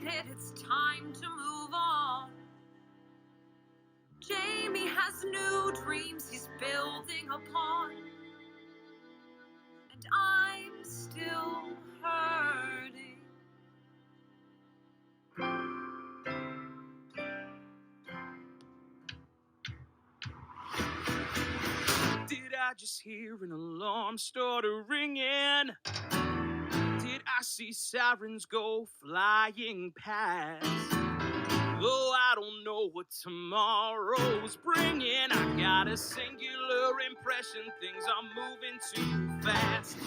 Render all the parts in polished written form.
decided it's time to move on. Jamie has new dreams he's building upon, and I'm still hurting. Did I just hear an alarm start ringing? Did I see sirens go flying past? Though I don't know what tomorrow's bringing, I got a singular impression things are moving too fast.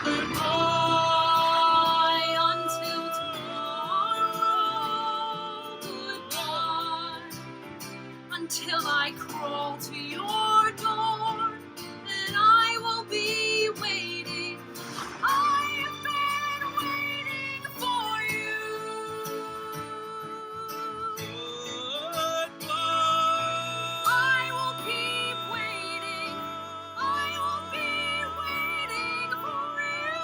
Goodbye until tomorrow. Goodbye until I crawl to your door, and I will be waiting. I've been waiting for you. I will keep waiting. I will be waiting for you.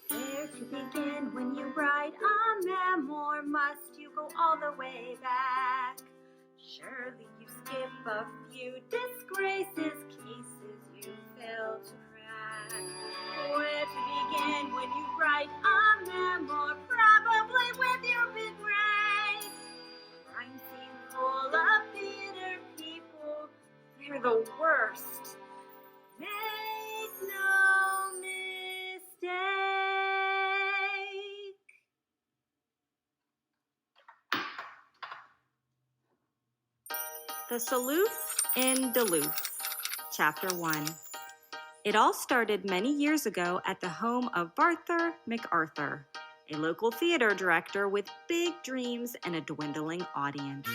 Where to begin when you write a memoir? Must you go all the way back? Surely you skip a few disgraces, cases you failed to crack. Where to begin when you write a memoir? Probably with your big break. Crime scene full of theater people, they're the worst. Make no mistake. The Saloof in Duluth, Chapter 1. It all started many years ago at the home of Barther MacArthur, a local theater director with big dreams and a dwindling audience.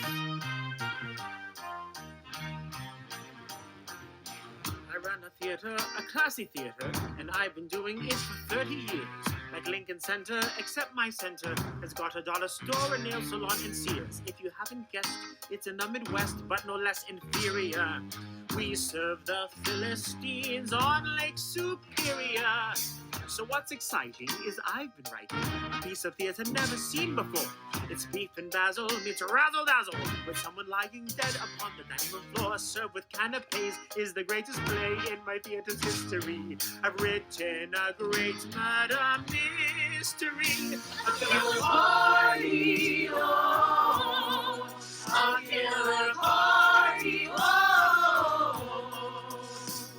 I run a theater, a classy theater, and I've been doing it for 30 years. Like Lincoln Center, except my center has got a dollar store, a nail salon, and Sears. If you haven't guessed, it's in the Midwest, but no less inferior. We serve the Philistines on Lake Superior. So what's exciting is I've been writing a piece of theater never seen before. It's beef and basil meets razzle-dazzle, with someone lying dead upon the dining room floor, served with canapes, is the greatest play in my theater's history. I've written a great murder mystery. A killer party, oh, a killer party, oh.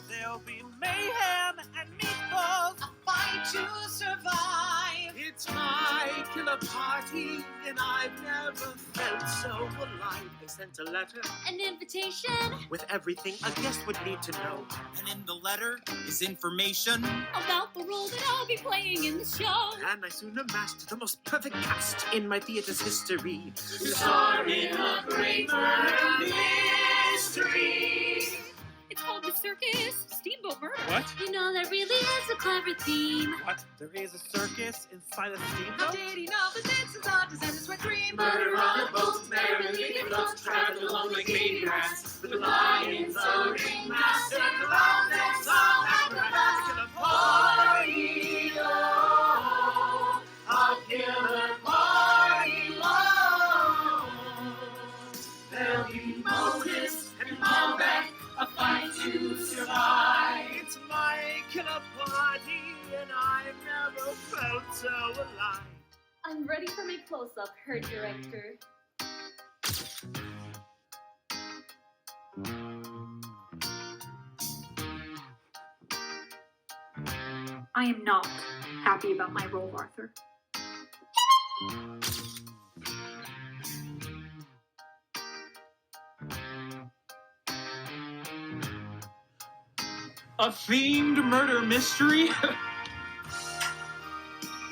There'll be mayhem and meatballs, A fight to survive. It's my killer party, and I've never felt so alive. They sent a letter An invitation with everything a guest would need to know. And in the letter is information. about the role that I'll be playing in the show. And I soon amassed the most perfect cast in my theater's history. Star in a great murder mystery. It's called The Circus steamboat murder. What? You know, there really is a clever theme. What? There is a circus inside a How steamboat? did he know that this is our descendants were dream? Murder on a boat, merrily it floats, traveling along like baby rats. With the lions, a ringmaster, clowns, and song acrobats. Party, oh, a killer party, oh. There'll be Moses and Malbec, a fight to survive. It's my killer party, and I've never felt so alive. I'm ready for my close-up, Herr Director. I am not happy about my role, Arthur. A themed murder mystery?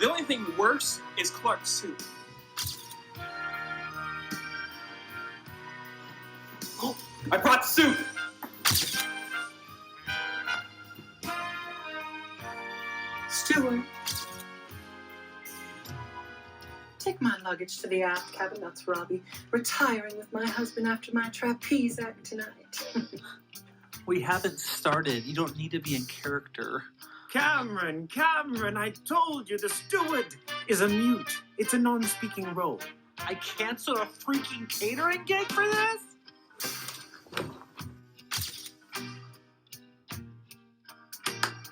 The only thing worse is Clark's soup. Oh, I brought soup! Steward, take my luggage to the aft cabin. That's Robbie. Retiring with my husband after my trapeze act tonight. We haven't started. You don't need to be in character. Cameron, I told you the steward is a mute. It's a non-speaking role. I canceled a freaking catering gig for this?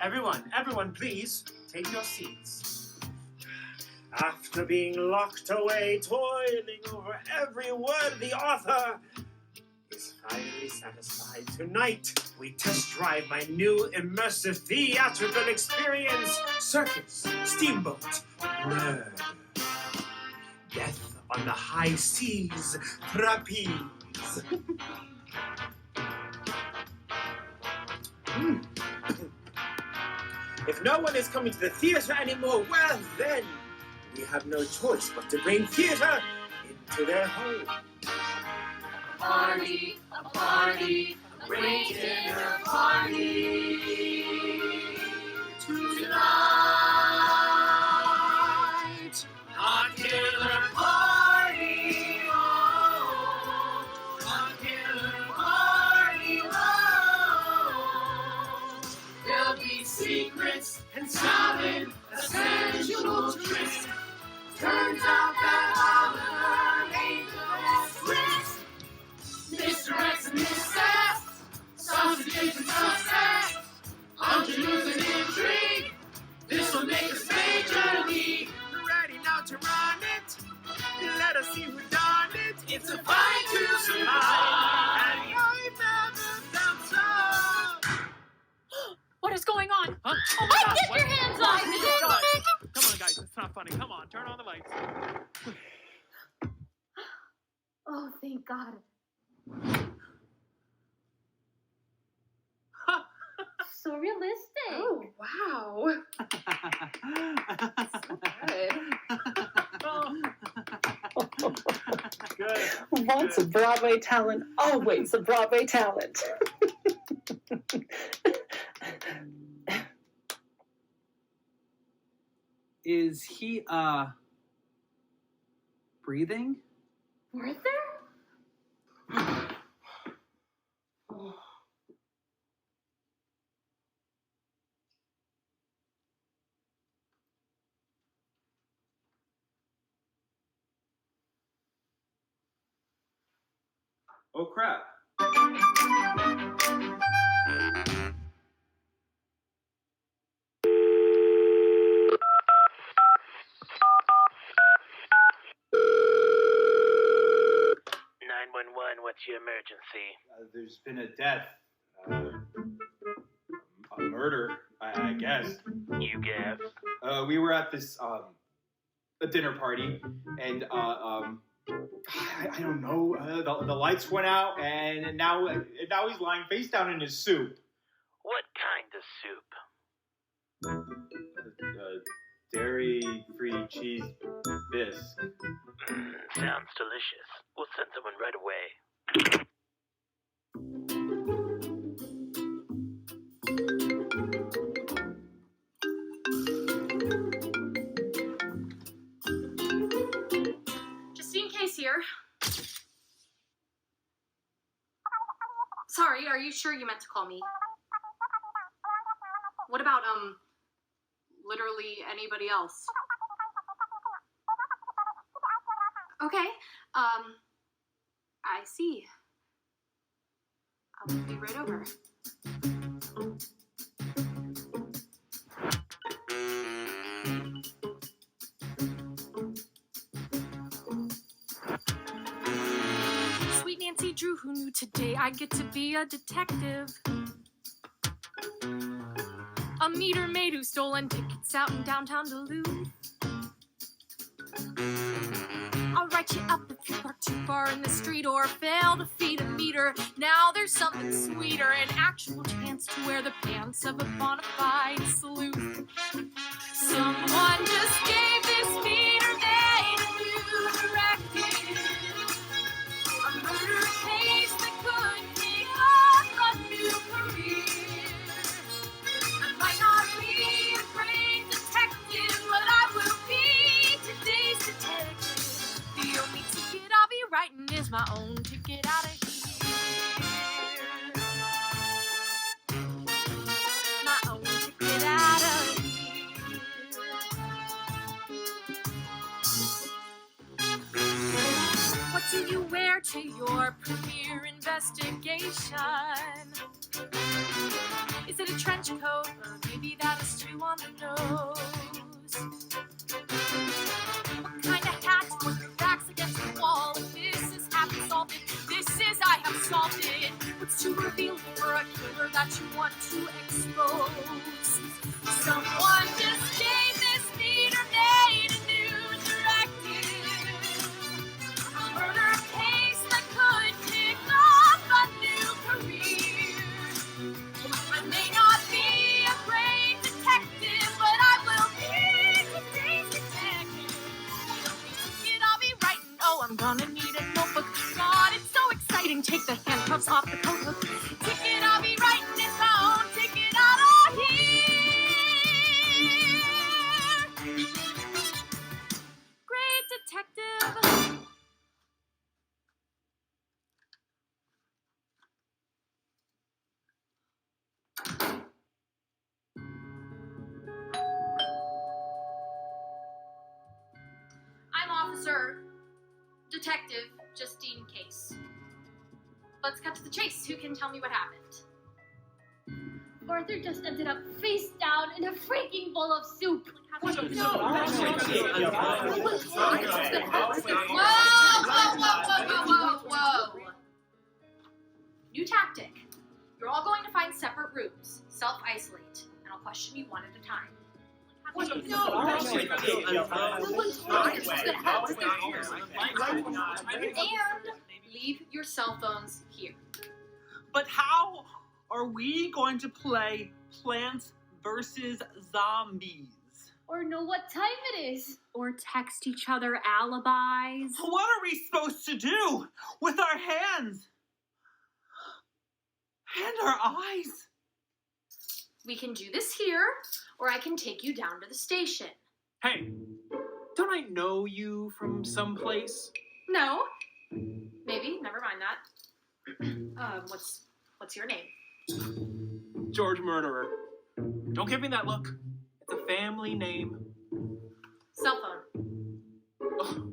Everyone, please, take your seats. After being locked away, toiling over every word, the author is finally satisfied. Tonight, we test drive my new immersive theatrical experience. Circus, steamboat, murder, death on the high seas, trapeze. If no one is coming to the theater anymore, well then, we have no choice but to bring theater into their home. Party, a party, a great dinner party. Tonight, a killer party, oh, a killer party, oh. There'll be secrets and salad, a sensual twist. Turns out that Oliver ain't the best twist. Mr. X and Miss S, sausages and suspects, ingenues and intrigue. This'll make us majorly Ready now to run it? Let us see who done it. It's a fight to survive. And I've never felt so. What is going on? Huh? Oh my God! Get your hands off me! Come on, guys. It's not funny. Come on, turn on the lights. Oh, thank God. So realistic. Oh, wow. Good. Once a Broadway talent, always a Broadway talent. Is he, breathing? Were there? Oh crap. 911, what's your emergency? There's been a death. A murder, I guess. You guess. We were at this, a dinner party, and, I don't know, the lights went out, and now he's lying face down in his soup. What kind of soup? Dairy-free cheese bisque. Sounds delicious. We'll send someone right away. sorry, are you sure you meant to call me? What about, literally anybody else? Okay, I see. I'll be right over. Sweet Nancy Drew, who knew today I'd get to be a detective? A meter maid who stolen tickets out in downtown Duluth. I'll write you up if you park too far in the street or fail to feed a meter. Now there's something sweeter, an actual chance to wear the pants of a bona fide sleuth. Someone just gave this meter maid a new directive. A murder case that could kick off a new career. I might not be a great detective, but I will be today's detective. The only ticket I'll be writing is my own ticket out of here. My own ticket out of here. What do you wear to your premiere investigation? Is it a trench coat, or maybe that is too on the nose? What kind of hat, with your back's against the wall? If this is half solved, this is I have solved it. What's too revealing for a killer that you want to expose? Someone just gave this meter maid a new directive. A murder case that could kick off a new career. I may not be a great detective, but I will be today's detective. The only ticket I'll be writing, oh, I'm gonna need a notebook. God, it's so exciting, take the handcuffs off the coat hook. Ticket I'll be writing is my own ticket out of here. Great detective. I'm Officer Detective Justine Case. Let's cut to the chase. Who can tell me what happened? Arthur just ended up face down in a freaking bowl of soup. Whoa, whoa. New tactic. You're all going to find separate rooms. Self-isolate. And I'll question you one at a time. And leave your cell phones here. But how are we going to play Plants vs. Zombies? Or know what time it is. Or text each other alibis. What are we supposed to do with our hands? And our eyes? We can do this here, or I can take you down to the station. Hey, don't I know you from someplace? No. Maybe. Never mind that. What's your name? George Murderer. Don't give me that look. It's a family name. Cell phone. Ugh.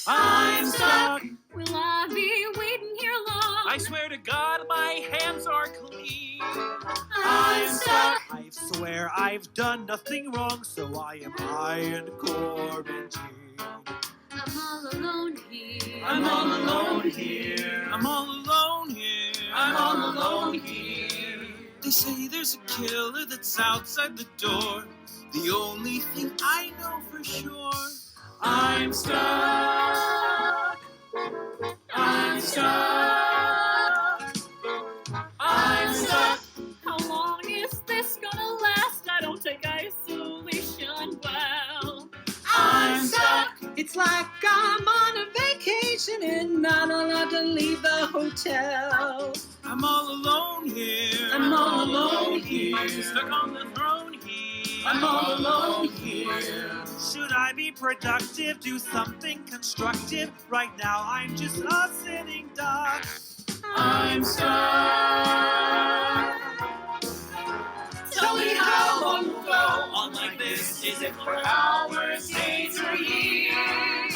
I'm stuck. Will I be waiting here long? I swear to God, my hands are clean. I'm stuck. I swear I've done nothing wrong, so why am I in quarantine? I'm all alone here. I'm all alone here. I'm all alone here. I'm all alone here. They say there's a killer that's outside the door. The only thing I know for sure, I'm stuck. I'm stuck. I'm stuck. How long is this gonna last? I don't take isolation well. I'm stuck. It's like I'm on a vacation and not allowed to leave the hotel. I'm all alone here. I'm all alone here. Stuck on the throne here. I'm all alone here. Should I be productive? Do something constructive? Right now I'm just a sitting duck. I'm stuck. Tell me how long will go On like this, is it for hours, days, or years?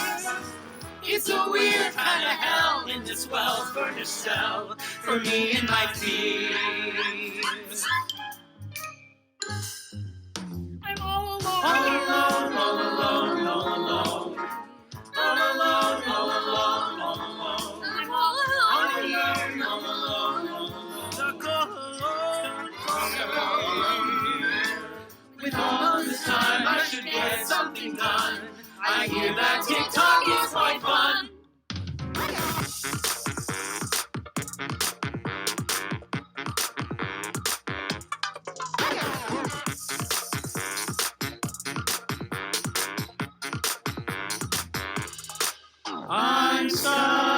It's a weird kind of hell in this well-furnished cell for me and my fears. I'm all alone. All alone, all alone, all alone. All alone, all alone, all alone. I'm all All alone. alone, all alone, all alone. Stuck all alone. With all this time, I should get something done. I hear that TikTok is quite fun. I'm stuck.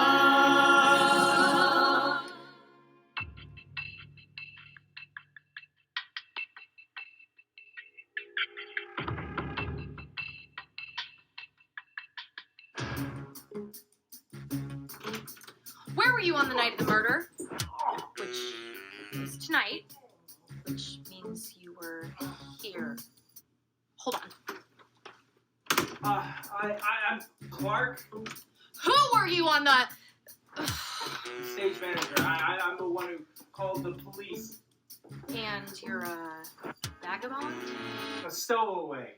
Where were you on the night of the murder? Which is tonight. Which means you were here. Hold on. I'm Clark, Who were you on the... stage manager. I'm the one who called the police. And you're a vagabond? A stowaway.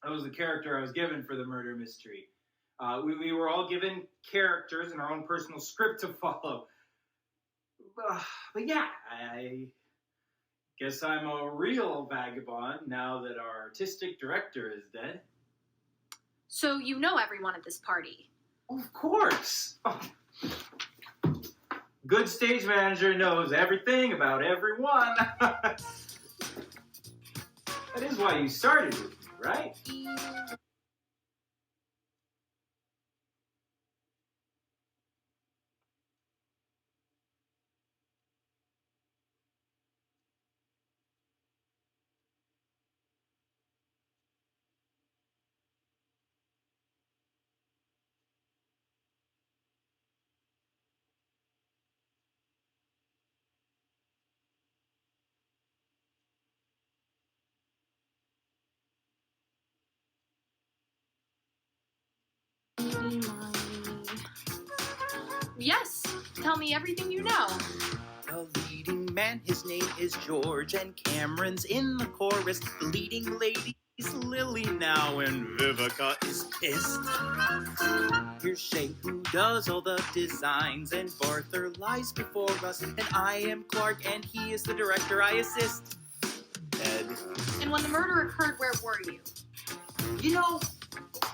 That was the character I was given for the murder mystery. We were all given characters and our own personal script to follow. But yeah, I guess I'm a real vagabond now that our artistic director is dead. So you know everyone at this party. Of course. Good stage manager knows everything about everyone. That is why you started with me, right? Yes, tell me everything you know. The leading man, his name is George, and Cameron's in the chorus. The leading lady is Lily now, and Vivica is pissed. Here's Shay, who does all the designs, and Arthur lies before us, and I am Clark, and he is the director. I assist. Ed. And when the murder occurred, where were you? You know,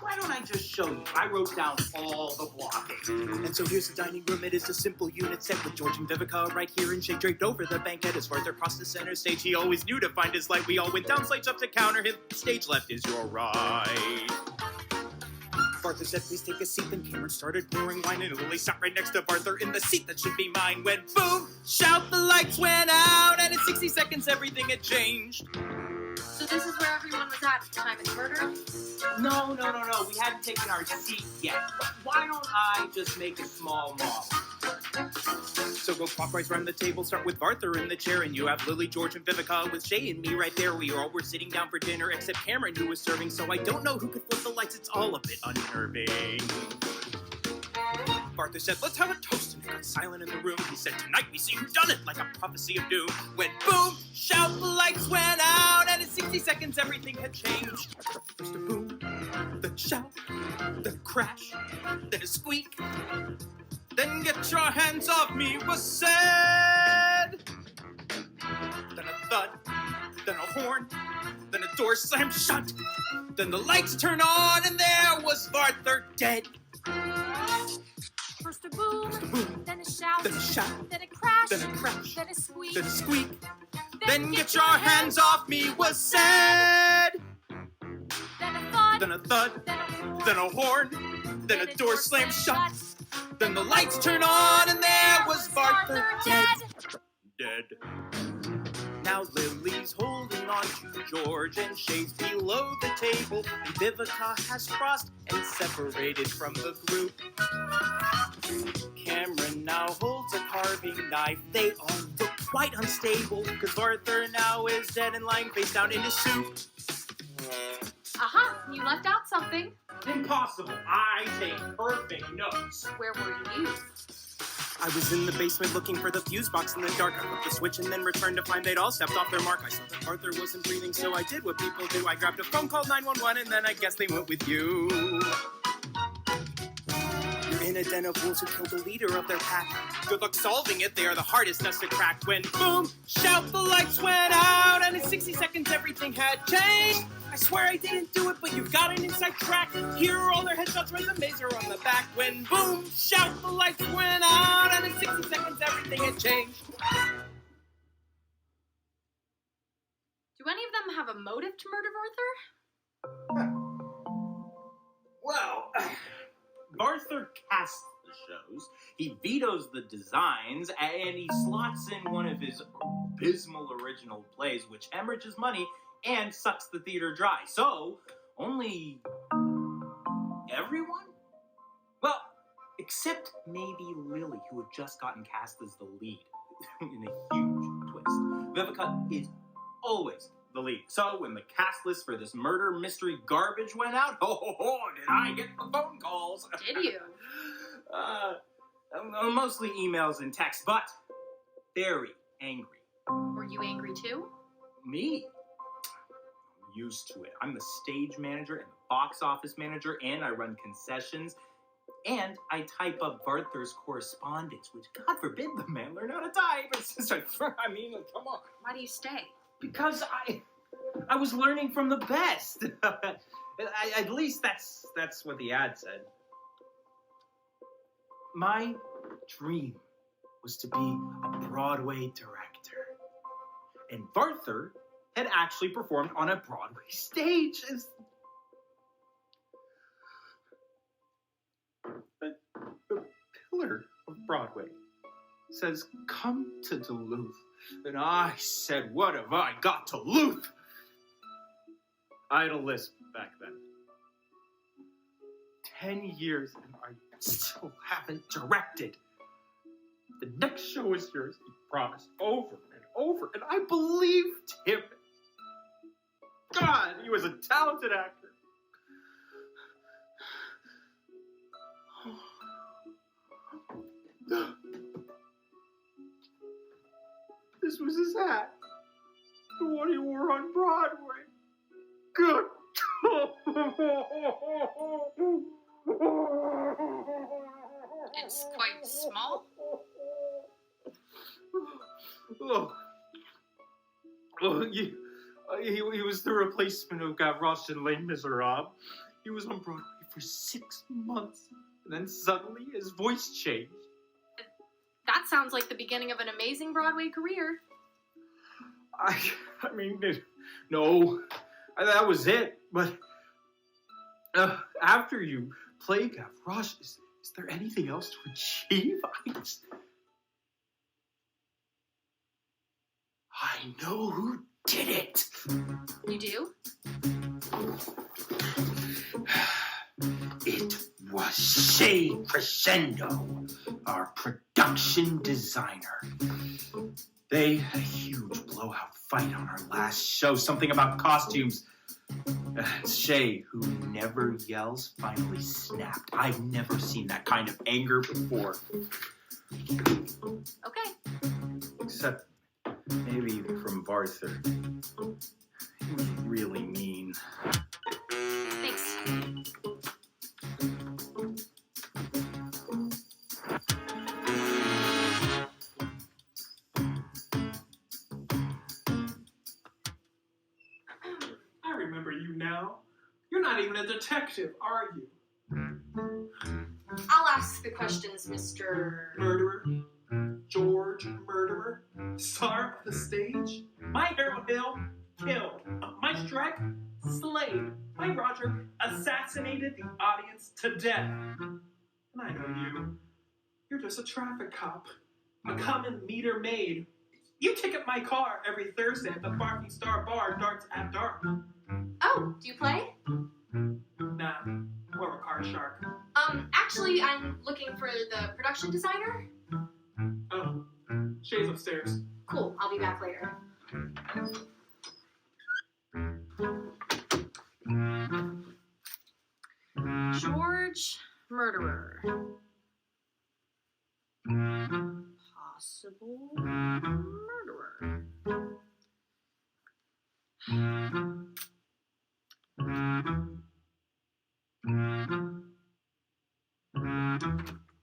why don't I just show you? I wrote down all the blocking. And so here's the dining room. It is a simple unit set with George and Vivica right here, and Shay draped over the banquette. As Arthur crossed the center stage, he always knew to find his light. We all went down, slates up to counter him. Stage left is your right. Arthur said, please take a seat. Then Cameron started pouring wine, and Lily sat right next to Arthur in the seat that should be mine. When boom, shout, the lights went out, and in 60 seconds everything had changed. So this is where everyone was at the time of the murder? No. We hadn't taken our seat yet. Why don't I just make a small model? So go clockwise around the table, start with Arthur in the chair, and you have Lily, George, and Vivica with Shay and me right there. We all were sitting down for dinner, except Cameron, who was serving, so I don't know who could flip the lights. It's all a bit unnerving. Arthur said, let's have a toast, and it got silent in the room. He said, tonight we see who done it, like a prophecy of doom. When boom, shout, the lights went out, and in 60 seconds everything had changed. First a boom, then shout, then crash, then a squeak. Then get your hands off me was said. Then a thud, then a horn, then a door slammed shut. Then the lights turn on and there was Arthur dead. First a boom, then a shout, Then a shout, then a crash, then a crash, then a squeak, then a squeak. Then get your hands off me was said. then a thud, Then a thud, then a horn, then a horn, then a door slammed shut. Then the lights turn on and there was Arthur dead. Now Lily's holding on to George and Shay's below the table. And Vivica has crossed and separated from the group. Cameron now holds a carving knife. They all look quite unstable because Arthur now is dead and lying face down in his soup. Aha, you left out something. Impossible. I take perfect notes. Where were you? I was in the basement looking for the fuse box in the dark. I flipped the switch and then returned to find they'd all stepped off their mark. I saw that Arthur wasn't breathing, so I did what people do. I grabbed a phone, called 911, and then I guess they went with you. You're in a den of wolves who killed the leader of their pack. Good luck solving it, they are the hardest nuts to crack. When boom, shout, the lights went out, and in 60 seconds everything had changed. I swear I didn't do it, but you've got an inside track. Here are all their headshots, resumes are on the back. When boom, shout, the lights went out, and in 60 seconds everything had changed. Do any of them have a motive to murder Arthur? Well, Arthur casts the shows, he vetoes the designs, and he slots in one of his abysmal original plays, which hemorrhages money and sucks the theater dry. So, only everyone? Well, except maybe Lily, who had just gotten cast as the lead in a huge twist. Vivica is always the lead. So when the cast list for this murder mystery garbage went out, did I get the phone calls? Did you? Mostly emails and texts, but very angry. Were you angry too? Me? I'm used to it. I'm the stage manager and the box office manager, and I run concessions, and I type up Arthur's correspondence, which, God forbid, the man learn how to type. It's just like, I mean, come on. Why do you stay? Because I was learning from the best. At least that's what the ad said. My dream was to be a Broadway director. And Arthur had actually performed on a Broadway stage. The pillar of Broadway says, "Come to Duluth." And I said, what have I got to lose? I had a lisp back then. 10 years and I still haven't directed. The next show is yours, he promised over and over, and I believed him. God, he was a talented actor. This was his hat. The one he wore on Broadway. Good. It's quite small. He was the replacement of Gavroche in Les Miserables. He was on Broadway for 6 months, and then suddenly his voice changed. That sounds like the beginning of an amazing Broadway career. I mean, no, that was it. But after you play Gavroche, is there anything else to achieve? I know who did it. You do? It was Shay Crescendo, our production designer. They had a huge blowout fight on our last show, something about costumes. Shay, who never yells, finally snapped. I've never seen that kind of anger before. Okay. Except maybe from Arthur. He was really mean. Thanks. I remember you now. You're not even a detective, are you? I'll ask the questions, Mr. Murderer? George Murderer? Star of the stage? My Harold Hill? Killed. My Shrek? Slayed. My Roger assassinated the audience to death. And I know you. You're just a traffic cop. A common meter maid. You ticket my car every Thursday at the Barking Star Bar, Darts at Dark. Oh, do you play? Nah, more of a card shark. Actually, I'm looking for the production designer. Oh, Shay's upstairs. Cool, I'll be back later. George Murderer. Possible murderer.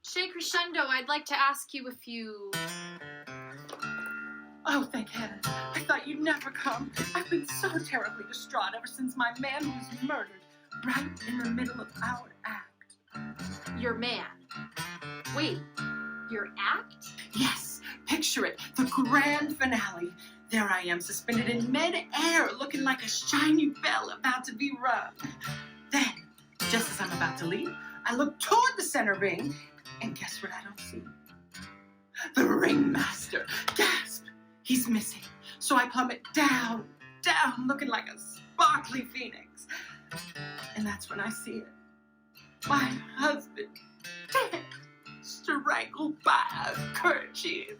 Shay Crescendo, I'd like to ask you a few... Oh, thank heaven. I thought you'd never come. I've been so terribly distraught ever since my man was murdered right in the middle of our act. Your man. Wait, your act? Yes, picture it. The grand finale. There I am, suspended in mid-air, looking like a shiny bell about to be rung. Then, just as I'm about to leave, I look toward the center ring, and guess what I don't see? The ringmaster. Gasp! He's missing. So I plummet down, looking like a sparkly phoenix. And that's when I see it. My husband, dead, strangled by a kerchief.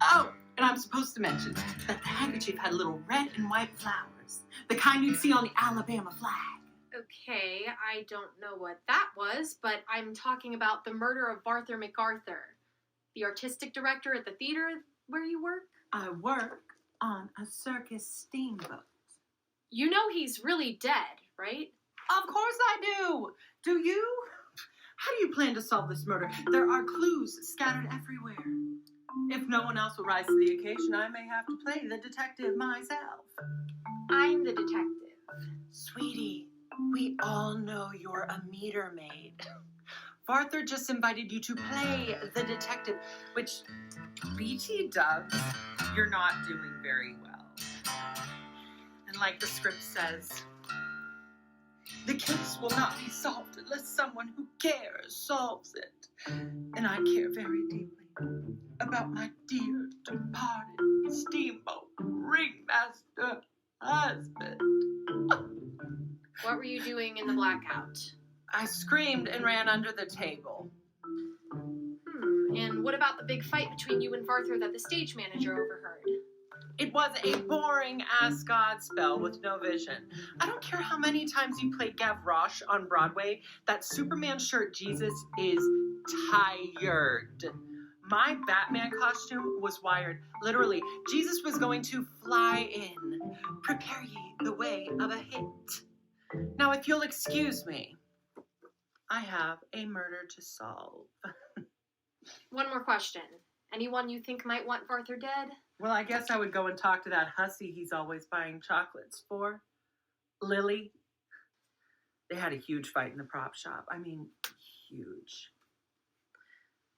Oh, and I'm supposed to mention that the handkerchief had little red and white flowers, the kind you'd see on the Alabama flag. Okay, I don't know what that was, but I'm talking about the murder of Arthur MacArthur, the artistic director at the theater where you work. I work on a circus steamboat. You know he's really dead, right? Of course I do. Do you? How do you plan to solve this murder? There are clues scattered everywhere. If no one else will rise to the occasion, I may have to play the detective myself. I'm the detective. Sweetie, we all know you're a meter maid. Arthur just invited you to play the detective, which, BT dubs, you're not doing very well. And like the script says, the case will not be solved unless someone who cares solves it. And I care very deeply about my dear departed steamboat ringmaster husband. What were you doing in the blackout? I screamed and ran under the table. And what about the big fight between you and Arthur that the stage manager overheard? It was a boring-ass Godspell with no vision. I don't care how many times you play Gavroche on Broadway, that Superman shirt Jesus is tired. My Batman costume was wired. Literally, Jesus was going to fly in. Prepare ye the way of a hit. Now, if you'll excuse me, I have a murder to solve. One more question. Anyone you think might want Arthur dead? Well, I guess I would go and talk to that hussy he's always buying chocolates for. Lily. They had a huge fight in the prop shop. I mean, huge.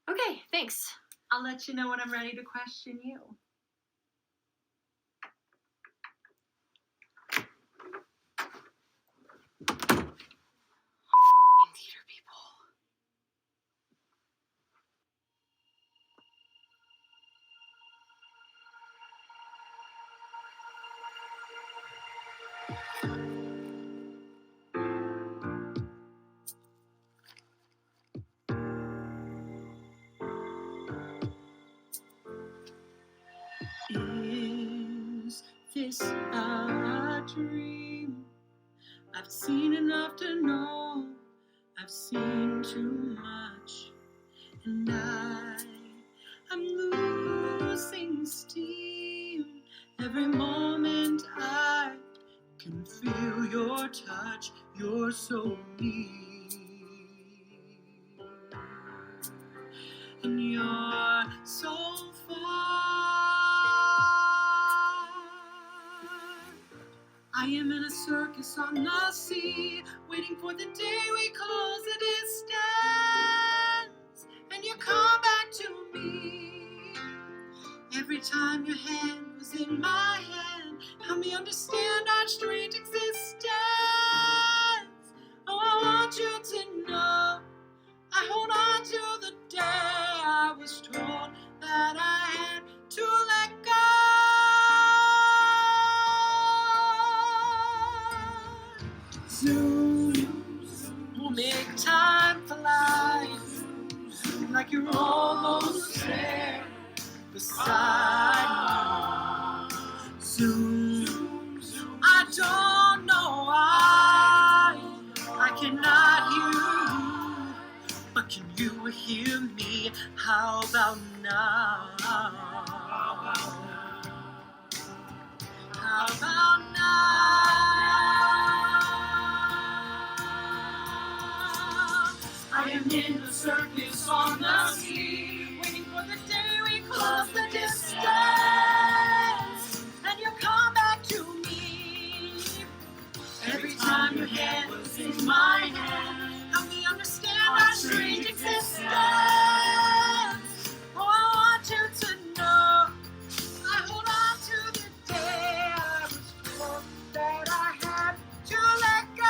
Okay, thanks. I'll let you know when I'm ready to question you. Theater people. Is this a dream? I've seen enough to know I've seen too much, and I'm losing steam. Every moment I can feel your touch, you're so near, and you're so far. am in a circus on the sea, waiting for the day we close the distance, and you come back to me. Every time your hand was in my hand, help me understand our strange existence. Oh, I want you to know I hold on to the day I was told that I had to let go. Zoom, we'll make time fly, like you're almost there beside me. Zoom, I don't know why I cannot hear you, but can you hear me? How about now? How about now? I am in the circus on the sea, waiting for the day we close the distance, and you come back to me. Every time your hand was in my hand, help me understand our strange existence. Oh, I want you to know I hold on to the day I was told that I had to let go.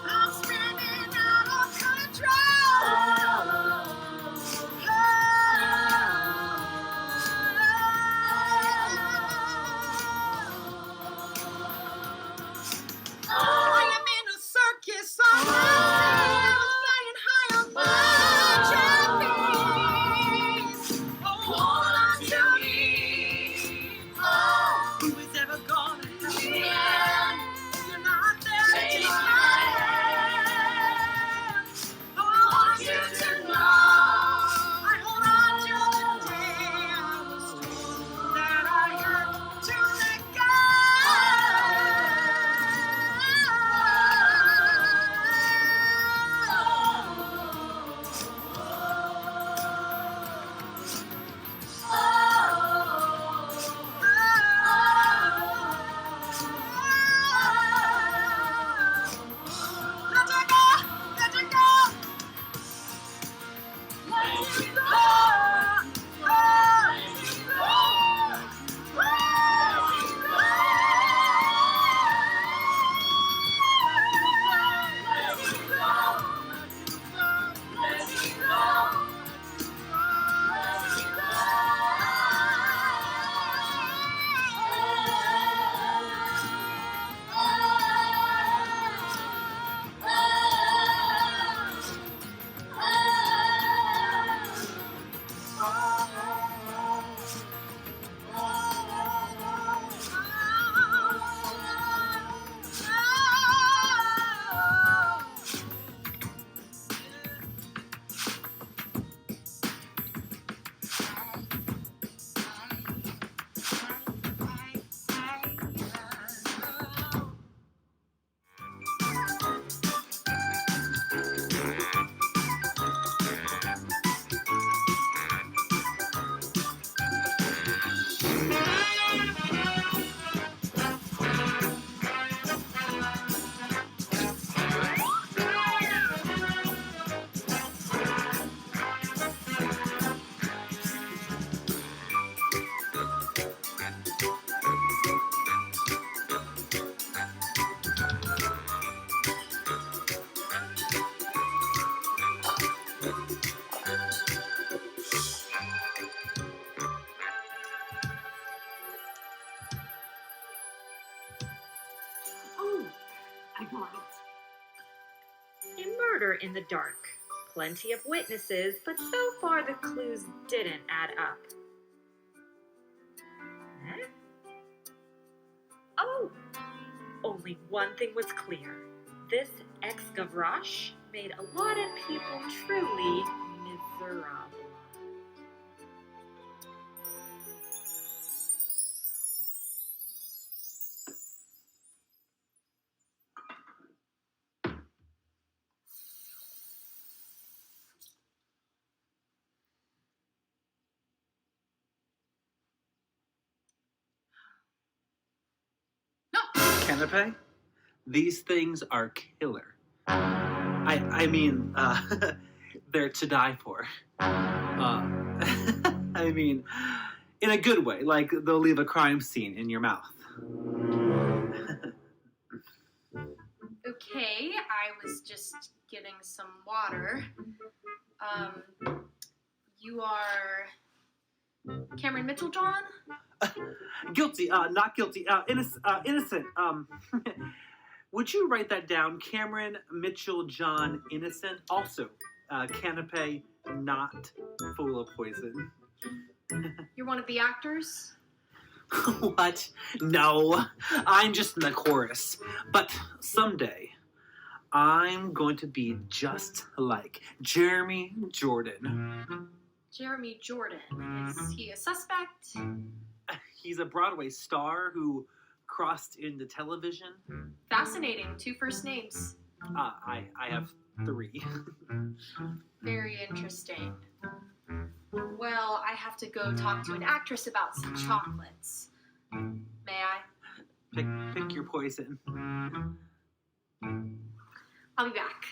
I'm spinning out of control. I am in a circus on the sea. I was flying high above trapeze. Oh, hold on to me. Oh, who is ever gonna help me? You're not there to take my hand. Oh, I want you to know I hold on to the day I was told that I had to let go. Let it go, let it go, let it go, Oh, I got it. A murder in the dark. Plenty of witnesses, but so far the clues didn't add up. Eh? Oh! Only one thing was clear. This ex-Gavroche made a lot of people truly miserable. Canapé? These things are killer. I mean, they're to die for. I mean, in a good way, like they'll leave a crime scene in your mouth. Okay, I was just getting some water. You are Cameron Mitchell, John? Guilty, not guilty, innocent. Would you write that down? Cameron Mitchell John Innocent. Also, Canapé, not full of poison. You're one of the actors? What? No, I'm just in the chorus. But someday, I'm going to be just like Jeremy Jordan. Jeremy Jordan. Is he a suspect? He's a Broadway star who crossed into television. Fascinating. 2 first names. I have 3. Very interesting. Well, I have to go talk to an actress about some chocolates. May I? Pick your poison. I'll be back.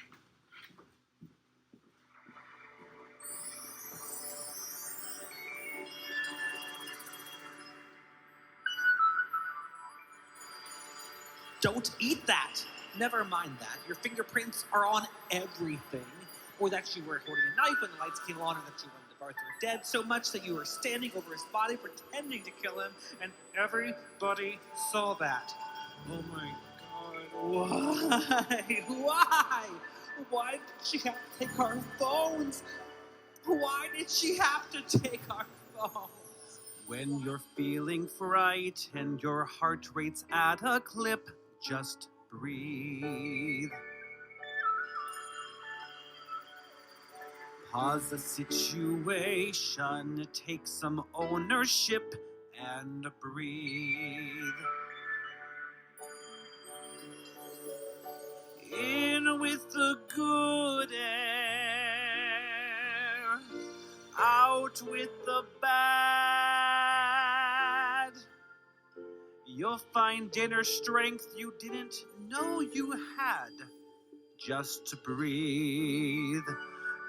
Don't eat that! Never mind that. Your fingerprints are on everything. Or that you were holding a knife when the lights came on, and that you wanted Arthur dead so much that you were standing over his body pretending to kill him, and everybody saw that. Oh my god, why? Why? Why did she have to take our phones? Why did she have to take our phones? When you're feeling fright and your heart rate's at a clip, just breathe. Pause the situation, take some ownership, and breathe. In with the good air, out with the bad. You'll find inner strength you didn't know you had. Just breathe.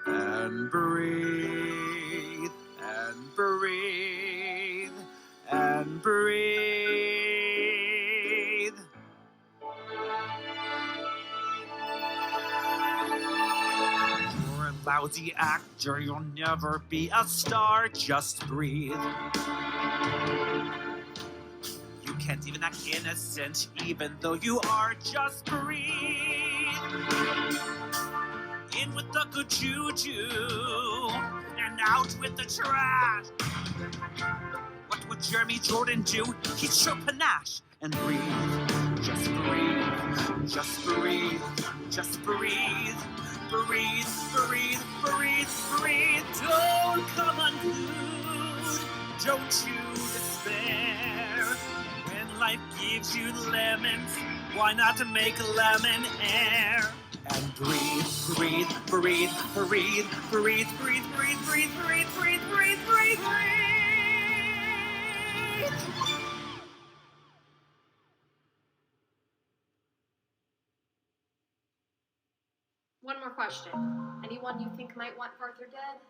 And breathe, and breathe, and breathe. You're a lousy actor, you'll never be a star, just breathe. You can't even act innocent, even though you are, just breathe. In with the good juju, and out with the trash. What would Jeremy Jordan do? He'd show panache and breathe. Just breathe, just breathe, just breathe. Breathe, breathe, breathe, breathe. Don't come unglued, don't you despair. When life gives you lemons, why not make lemon air? And breathe, breathe, breathe, breathe, breathe, breathe, breathe, breathe, breathe, breathe, breathe, breathe, breathe. One more question. Anyone you think might want Arthur dead?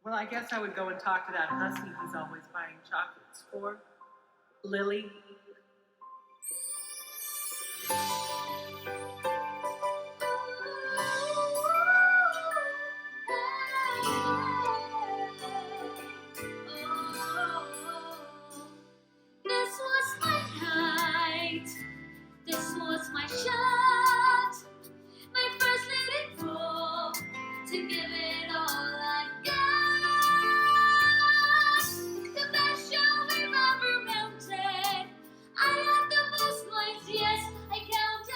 Well, I guess I would go and talk to that hussy he's always buying chocolates for. Lily. This was my night. This was my shot. My first leading role to give it all I got. The best show we've ever mounted. I had the most points, yes, I counted.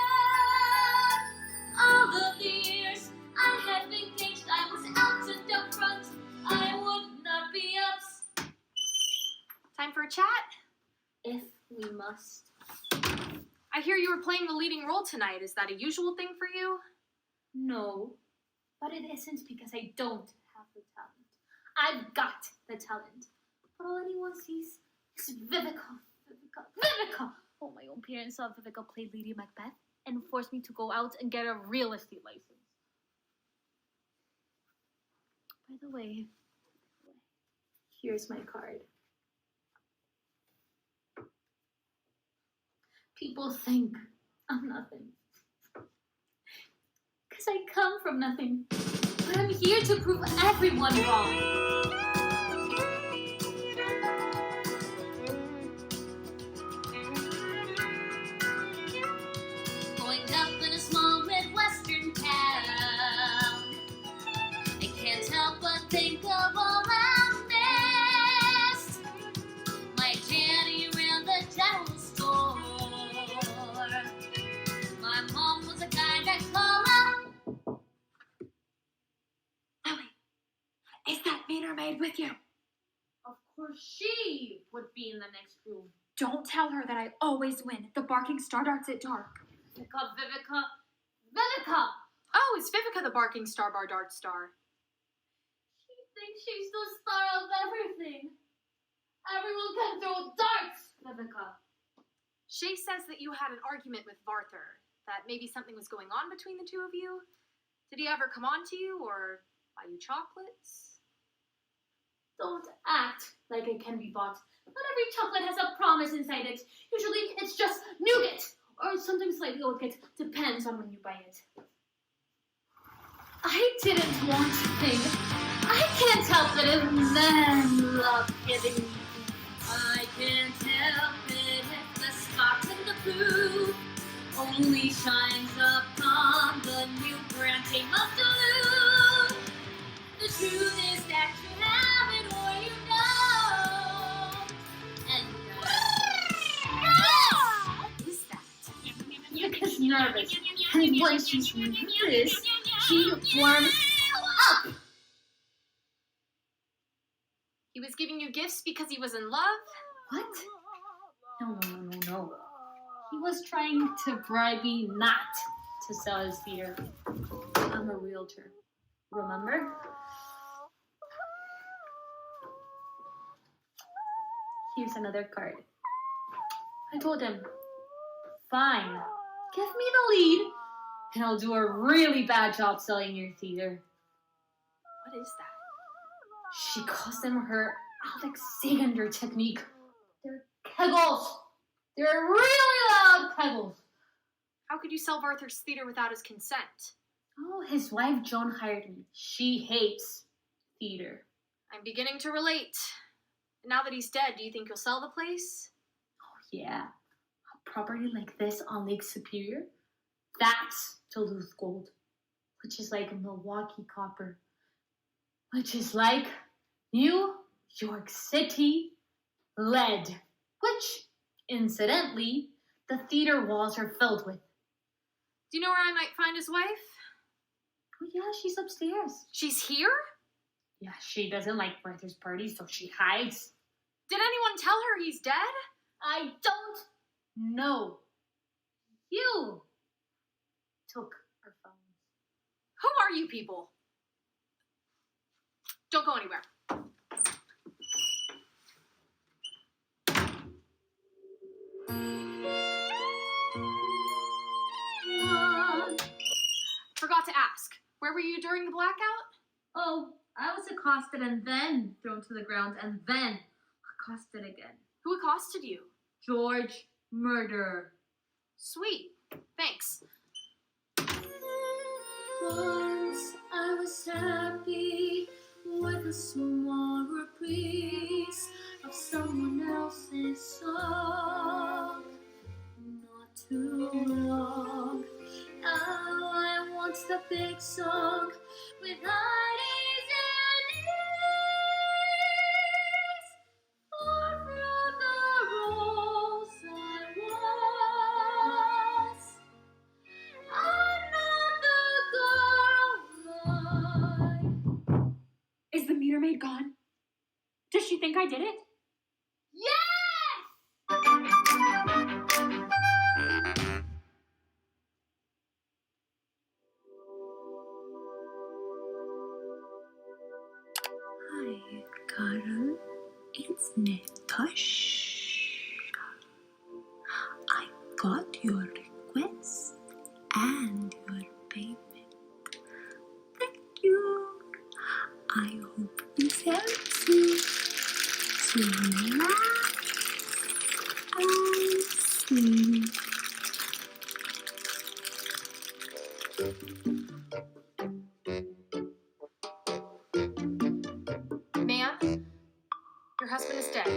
All of the years I had been caged, I was out and up front. I would not be ups. Time for a chat? If we must. I hear you were playing the leading role tonight. Is that a usual thing for you? No, but it isn't because I don't have the talent. I've got the talent. But all anyone sees is Vivica, Vivica, Vivica! Oh, my own parents saw Vivica play Lady Macbeth and forced me to go out and get a real estate license. By the way, here's my card. People think I'm nothing. Because I come from nothing. But I'm here to prove everyone wrong. Growing up in a small Midwestern town, I can't help but think of all I've missed. My daddy ran the general store. My mom was a guy caller. Ellie, is that meter maid with you? Of course she would be in the next room. Don't tell her that I always win. The barking star darts at dark. Vivica! Oh, is Vivica the barking star bar dart star? She thinks she's the star of everything. Everyone can throw darts, Vivica. Shay says that you had an argument with Varther, that maybe something was going on between the two of you. Did he ever come on to you or buy you chocolates? Don't act like it can be bought. Not every chocolate has a promise inside it. Usually it's just nougat or something slightly oat. Depends on when you buy it. I didn't want thing. I can't help it if men love giving me. I can't help it if the spot in the blue only shines upon the new brand name of Duluth. The truth is that you have it or you don't. And what is that? Yuka's nervous. And when she's nervous, she warms up. He was giving you gifts because he was in love? What? No. He was trying to bribe me not to sell his theater. I'm a realtor. Remember? Here's another card. I told him, fine, give me the lead, and I'll do a really bad job selling your theater. What is that? She calls them her Alexander technique. They're kegels. They're really loud kegels. How could you sell Varther's theater without his consent? Oh, his wife Joan hired me. She hates theater. I'm beginning to relate. Now that he's dead, do you think you'll sell the place? Oh, yeah. A property like this on Lake Superior, that's Duluth gold, which is like Milwaukee copper, which is like New York City lead, which, incidentally, the theater walls are filled with. Do you know where I might find his wife? Oh, yeah, she's upstairs. She's here? Yeah, she doesn't like Arthur's parties, so she hides. Did anyone tell her he's dead? I don't know. You took our phones. Who are you people? Don't go anywhere. Forgot to ask. Where were you during the blackout? Oh, I was accosted and then thrown to the ground and then accosted again. Who accosted you? George Murderer. Sweet. Thanks. Once I was happy with a small reprise of someone else's song. Not too long. Now I want the big song with eyes and ears. For through the roles I was, another girl. Is the meter maid gone? Does she think I did it? Yes! Hi, Carol. It's Netosh. got your request and your payment. Thank you. I hope this helps you to relax and sleep. Ma'am, your husband is dead.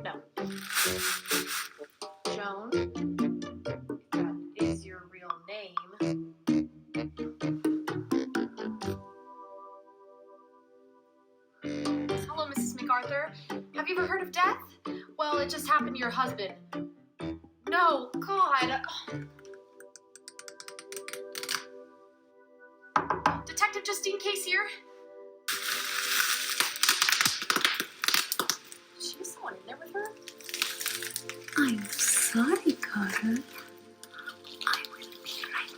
No. Joan, that is your real name. Hello, Mrs. MacArthur. Have you ever heard of death? Well, it just happened to your husband. No, God. Detective Justine Case here. She has someone in there with her? I'm sorry, Carter. I will be right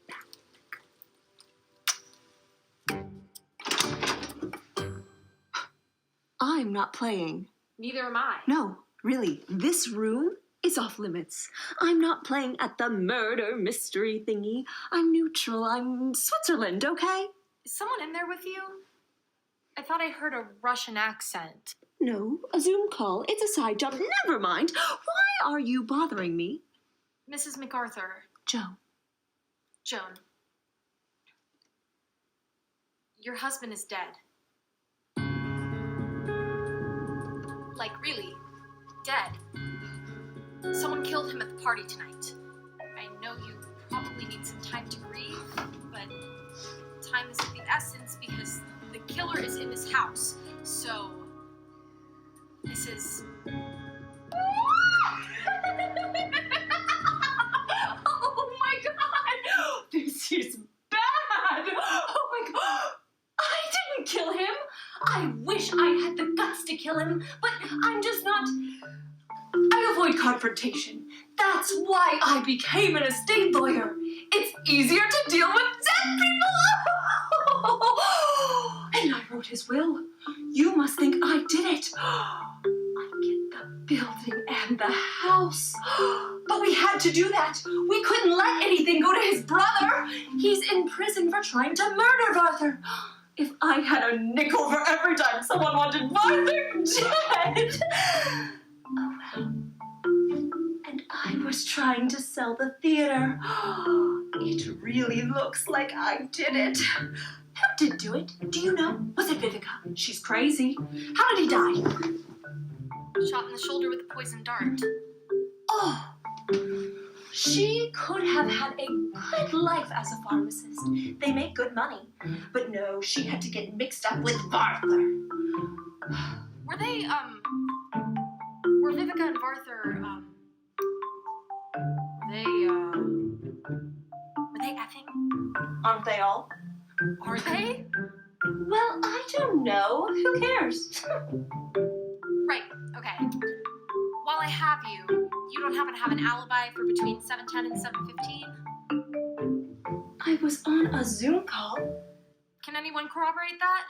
back. I'm not playing. Neither am I. No, really, this room is off limits. I'm not playing at the murder mystery thingy. I'm neutral. I'm Switzerland, okay? Is someone in there with you? I thought I heard a Russian accent. No, a Zoom call. It's a side job. Never mind. Why are you bothering me? Mrs. MacArthur. Joan. Joan. Your husband is dead. Like, really, dead. Someone killed him at the party tonight. I know you probably need some time to grieve, but time is of the essence because the killer is in this house. So, this is... Oh my God! This is bad! Oh my God! I didn't kill him! I wish I had the guts to kill him, but I'm just not... I avoid confrontation. That's why I became an estate lawyer. It's easier to deal with dead people! And I wrote his will. You must think I did it. I get the building and the house. But we had to do that. We couldn't let anything go to his brother. He's in prison for trying to murder Arthur. If I had a nickel for every time someone wanted Arthur dead. Oh well. And I was trying to sell the theater. It really looks like I did it. Who did do it? Do you know? Was it Vivica? She's crazy. How did he die? Shot in the shoulder with a poisoned dart. Oh, she could have had a good life as a pharmacist. They make good money. But no, she had to get mixed up with Arthur. Were they, were Vivica and Arthur, were they effing? Aren't they all? Are they? Well, I don't know. Who cares? Right, okay. While I have you, you don't happen to have an alibi for between 7:10 and 7:15? I was on a Zoom call. Can anyone corroborate that?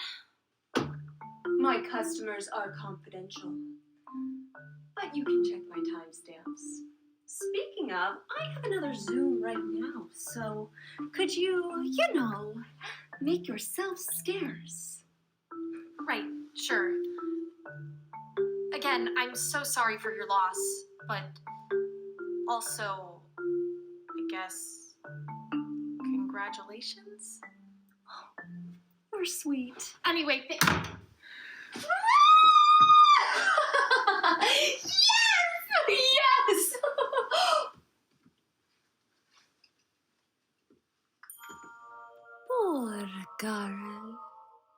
My customers are confidential. But you can check my timestamps. Speaking of, I have another Zoom right now, so could you make yourself scarce? Right, sure. Again, I'm so sorry for your loss, but also, I guess, congratulations? You're sweet. Anyway, Yes! Poor Carl.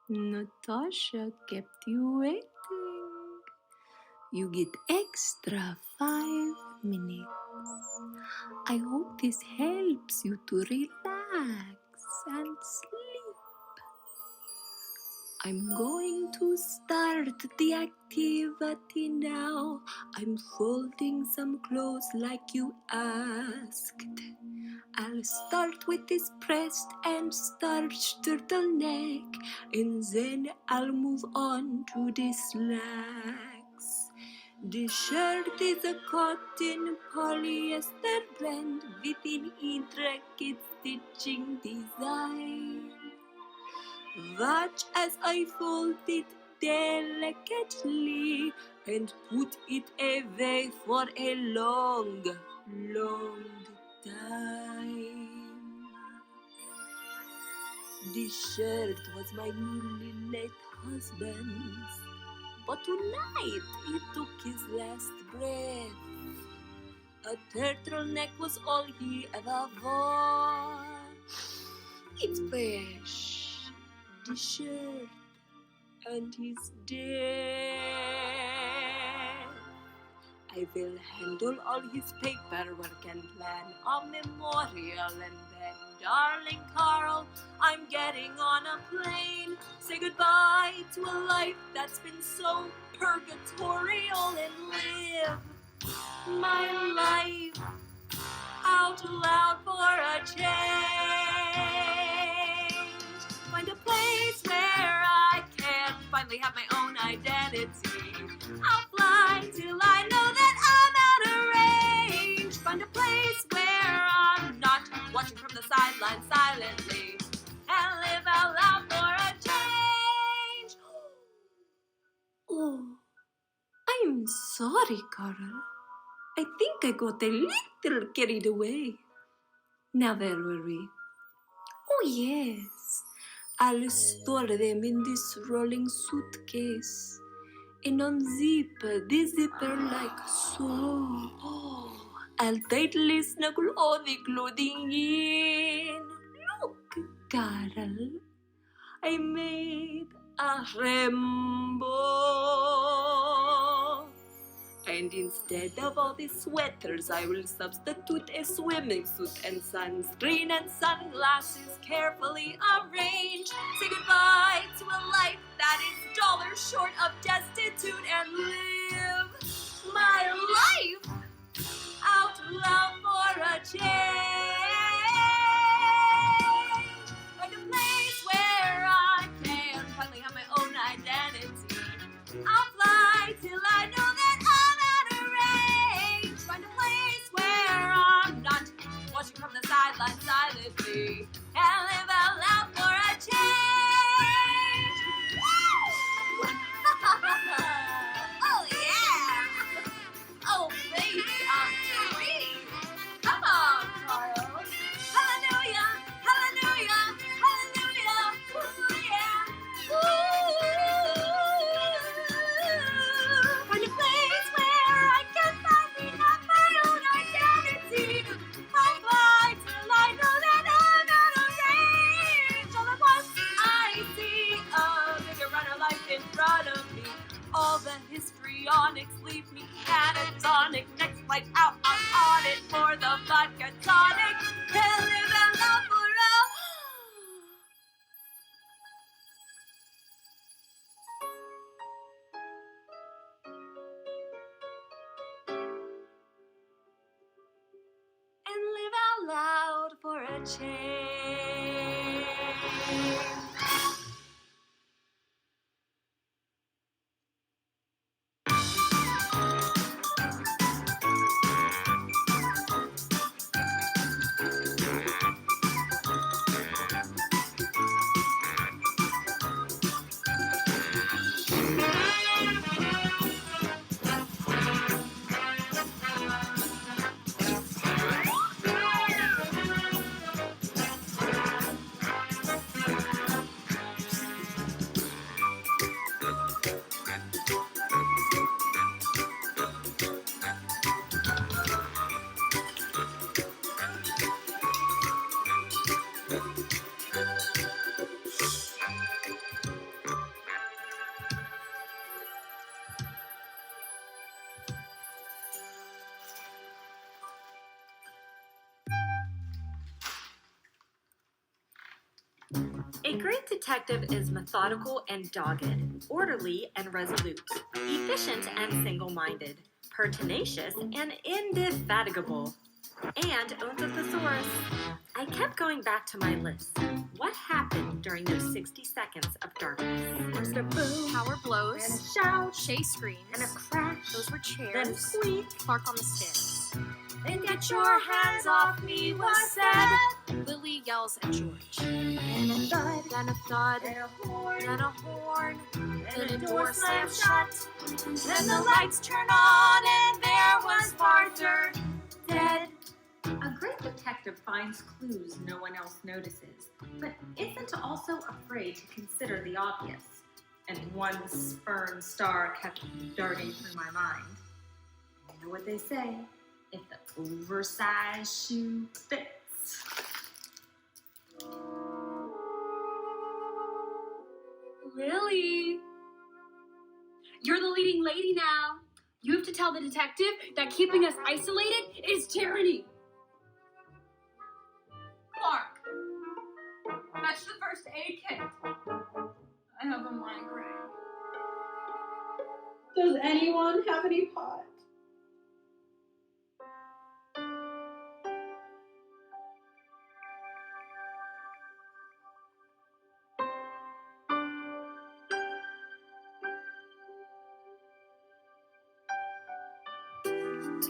Natasha kept you waiting. You get extra 5 minutes. I hope this helps you to relax and sleep. I'm going to start the activity now. I'm folding some clothes like you asked. I'll start with this pressed and starched turtleneck, and then I'll move on to the slacks. The shirt is a cotton polyester blend with an intricate stitching design. Watch as I fold it delicately and put it away for a long, long time. The shirt was my newly late husband's, but tonight he took his last breath. A turtleneck was all he ever wore. It's fresh, the shirt, and he's dead. I will handle all his paperwork and plan a memorial, and then, darling Carl, I'm getting on a plane. Say goodbye to a life that's been so purgatorial, and live my life out loud for a change. Find a place where I can finally have my own identity. I'll fly till I know that I'm out of range. Find a place where I'm not watching from the sidelines silently, and live out loud for a change. Oh, I'm sorry, Carl. I think I got a little carried away. Now where were we? Oh yes, I'll store them in this rolling suitcase and unzip the zipper like so. I'll tightly snuggle all the clothing in. Look, Carl, I made a rainbow. And instead of all these sweaters, I will substitute a swimming suit and sunscreen and sunglasses carefully arranged. Say goodbye to a life that is dollars short of destitute, and live my life out loud for a change. Find a place where I can finally have my own identity. I'll fly till I know that I'm out of range. Find a place where I'm not watching from the sidelines silently, and live out loud for a change. Woo! Oh yeah! Oh baby, I'm free. Come on, Carl. Hallelujah, hallelujah, hallelujah. Ooh, yeah. Ooh. Find a place where I can finally have my own identity. I'll fly till I know that I'm out of range. All at once I see a bigger runner life in front of me. All the histrionics leave me catatonic. Next flight out, I'm on it for the vodka tonic. And live and love for a... and live out loud for a change. A great detective is methodical and dogged, orderly and resolute, efficient and single-minded, pertinacious and indefatigable. and Oath of Thesaurus. I kept going back to my list. What happened during those 60 seconds of darkness? First a boom, power blows, And a shout. Shay screams, And a crash. those were Then chairs, squeak. Clark on the stairs. Then get your hands off me was said. Lily yells at George. And a thud. Then a thud, And a horn. then a horn, And then a a door door slammed slammed shut. shut. Then the lights turn on and there was Arthur dead. A great detective finds clues no one else notices, but isn't also afraid to consider the obvious. And one spurn star kept darting through my mind. You know what they say, if the oversized shoe fits. Lily, you're the leading lady now. You have to tell the detective that keeping us isolated is tyranny. Clark, fetch the first aid kit. I have a migraine. Does anyone have any pot?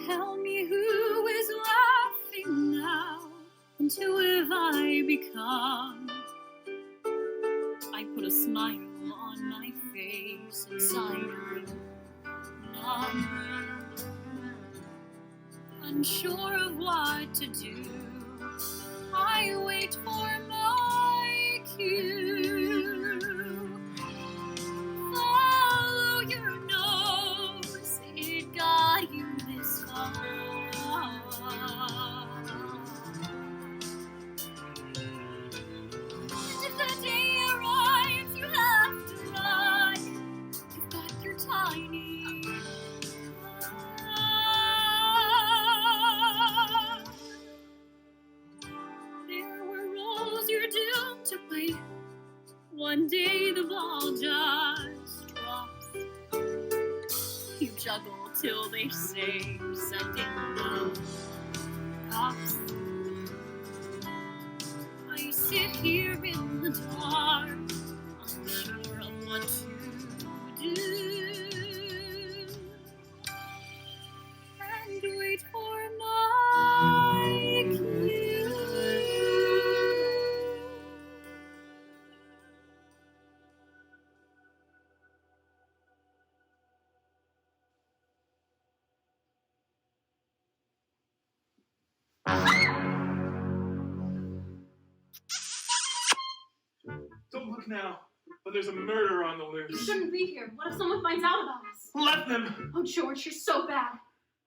Tell me who is laughing now, and who have I become? I put a smile on my face inside you, numb, unsure of what to do. I wait for my cue. Follow your nose, it got you this far. And if the day arrives, you have to run. You've got your tiny time. There were roles you're doomed to play. One day the ball just drops. You juggle till they say sending the cops. I sit here in the dark, unsure of what to do, and wait for my cue. Don't look now, but there's a murder on the You loose. shouldn't be here. What if someone finds out about us? Let them! Oh, George, you're so bad.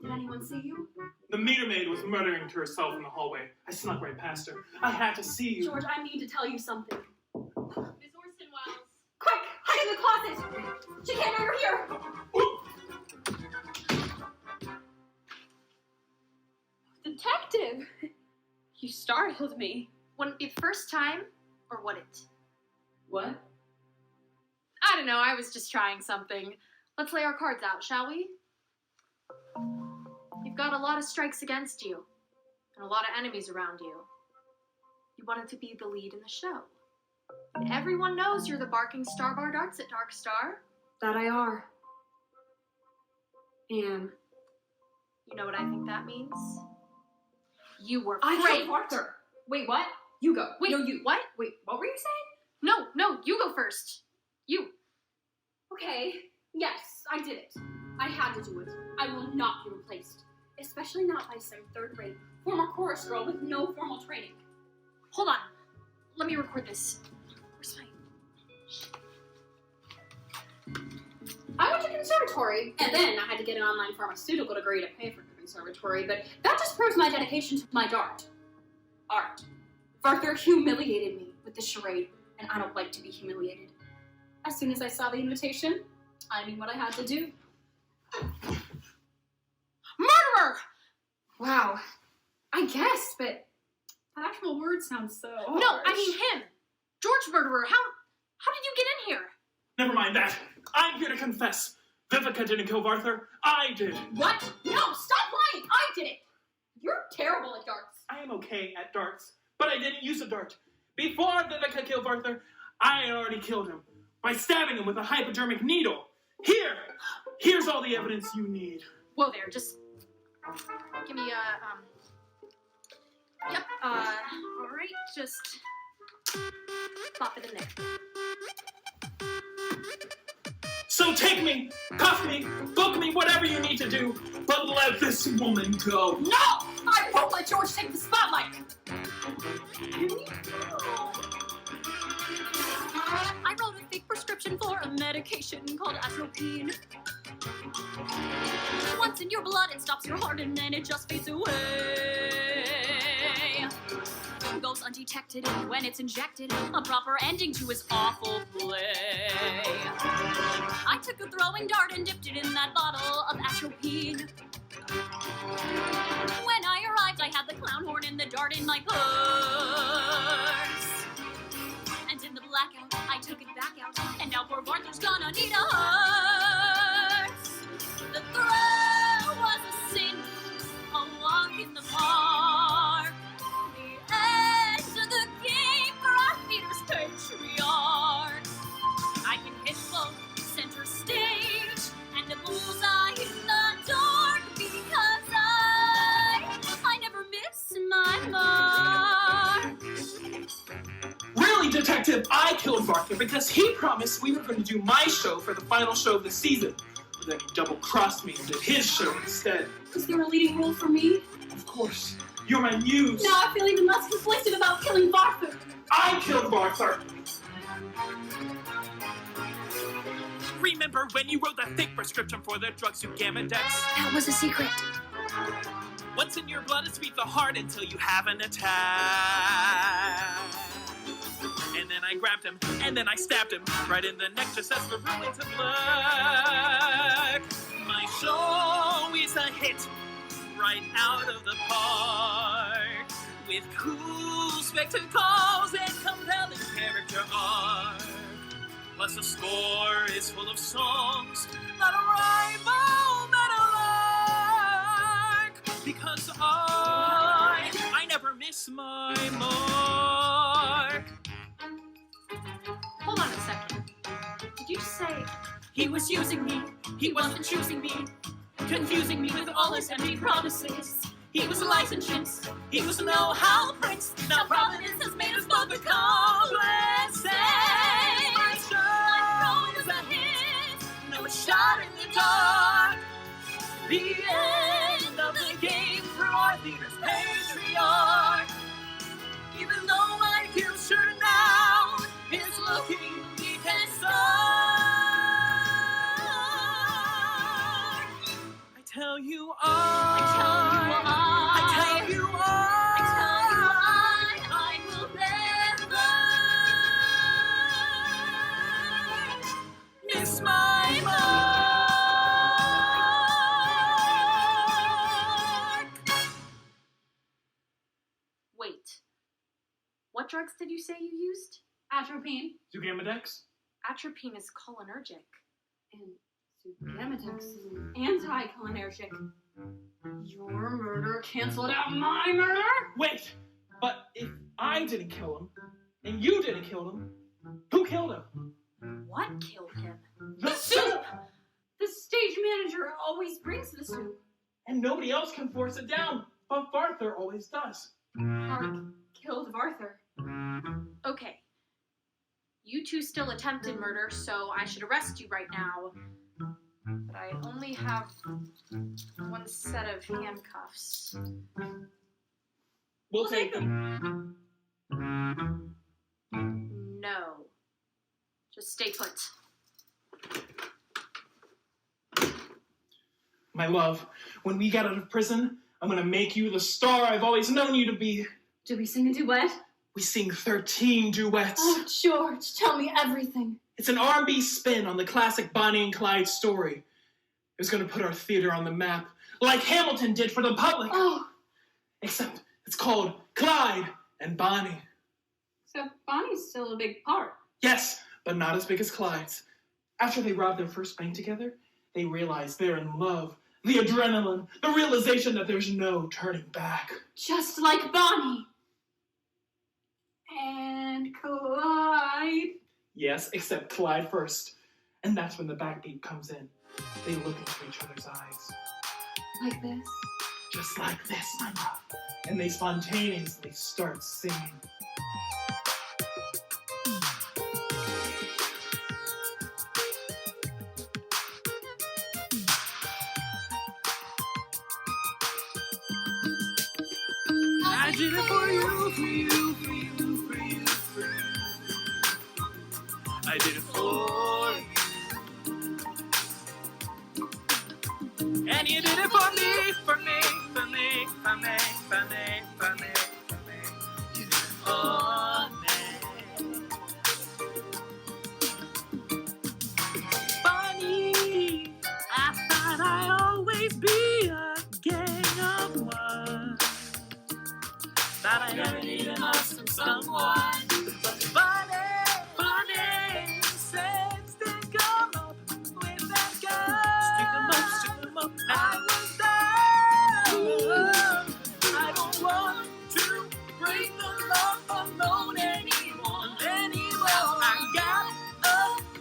Did anyone see you? The meter maid was muttering to herself in the hallway. I snuck right past her. I had to see you. George, I need to tell you something. Miss Orson Welles. Quick, hide in the closet. She can't know you're here. Detective, you startled me. Wouldn't it be the first time, or would it? What? I don't know, I was just trying something. Let's lay our cards out, shall we? You've got a lot of strikes against you, and a lot of enemies around you. You wanted to be the lead in the show. And everyone knows you're the barking Starbar Darts at Dark Star. That I are. Am. You know what I think that means? You were I framed. killed Arthur. Wait, what? You go. Wait, no, you. what? Wait, what were you saying? No, you go first. You. Okay, yes, I did it. I had to do it. I will not be replaced. Especially not by some third-rate former chorus girl with no formal training. Hold on. Let me record this. Where's my... I went to conservatory, and then I had to get an online pharmaceutical degree to pay for the conservatory, but that just proves my dedication to my art. Arthur humiliated me with this charade, and I don't like to be humiliated. As soon as I saw the invitation, I knew what I had to do. Murderer! Wow. I guess, but that actual word sounds so harsh. No, I mean him. George Murderer. How did you get in here? Never mind that. I'm here to confess. Vivica didn't kill Arthur. I did. What? No, stop lying! I did it! You're terrible at darts. I am okay at darts, but I didn't use a dart. Before Vivica killed Arthur, I had already killed him by stabbing him with a hypodermic needle. Here's all the evidence you need. Whoa there, just give me yep, alright, just pop it in there. So take me, cuff me, book me, whatever you need to do, but let this woman go. No! I won't let George take the spotlight! I wrote a fake prescription for a medication called atropine. Once in your blood, it stops your heart and then it just fades away. It goes undetected when it's injected, a proper ending to his awful play. I took a throwing dart and dipped it in that bottle of atropine. When I arrived, I had the clown horn and the dart in my purse. And in the blackout, I took it back out, and now poor Arthur's gonna need a hearse. The throw was a cinch, a walk in the park. The end of the game for our theater's patriarch. I can hit both center stage and the bullseye in the dark because I never miss my mark. Really, Detective, I killed Arthur because he promised we were going to do my show for the final show of the season. But then he double-crossed me and did his show instead. Is there a leading role for me? Of course. You're my muse. Now I feel even less conflicted about killing Arthur. I killed Arthur. Remember when you wrote that fake prescription for the drug suit Gamma Dex? That was a secret. What's in your blood is beat the heart until you have an attack. And then I grabbed him, and then I stabbed him right in the neck just as the room went to black. My show is a hit right out of the park with cool spectacles and compelling character arc. Plus the score is full of songs that rival Meadowlark. Because I never miss my mark. Hold on a second. Did you say he was using me? He wasn't choosing me, confusing me with all his empty promises. He was a licentious, he was a know-how prince. Now Providence has made us both become blessed. My throne is a hit, no shot in the dark. The end of the game for our theater's patriarch. Even though my future now is looking deep and dark. I tell you I will never miss my mark. Wait, what drugs did you say you used? Atropine. Zugamadex? Atropine is cholinergic. And Zugamadex is an anti-cholinergic. Your murder canceled out my murder? Wait, but if I didn't kill him, and you didn't kill him, who killed him? What killed him? The soup! The stage manager always brings the soup. And nobody else can force it down, but Arthur always does. Mark killed Arthur. Okay. You two still attempted murder, so I should arrest you right now. But I only have one set of handcuffs. We'll take them. No. Just stay put. My love, when we get out of prison, I'm gonna make you the star I've always known you to be. Do we sing a duet? We sing 13 duets. Oh, George, tell me everything. It's an R&B spin on the classic Bonnie and Clyde story. It was gonna put our theater on the map, like Hamilton did for the public. Oh. Except it's called Clyde and Bonnie. So Bonnie's still a big part. Yes, but not as big as Clyde's. After they robbed their first bank together, they realized they're in love, The adrenaline, the realization that there's no turning back. Just like Bonnie. And Clyde. Yes, except Clyde first. And that's when the backbeat comes in. They look into each other's eyes. Like this. Just like this, my love. And they spontaneously start singing. I did it for you, for you, for you, for you, for you. I did it for you. And you did it for me, for me, for me, for me, for me, for me, for me. You did it for me. Funny, I thought I'd always be a gang of one. Thought I never needed much from someone. But funny, said stick 'em up with that guy. Stick 'em up. I was down. I don't want to break the love alone anymore. I got a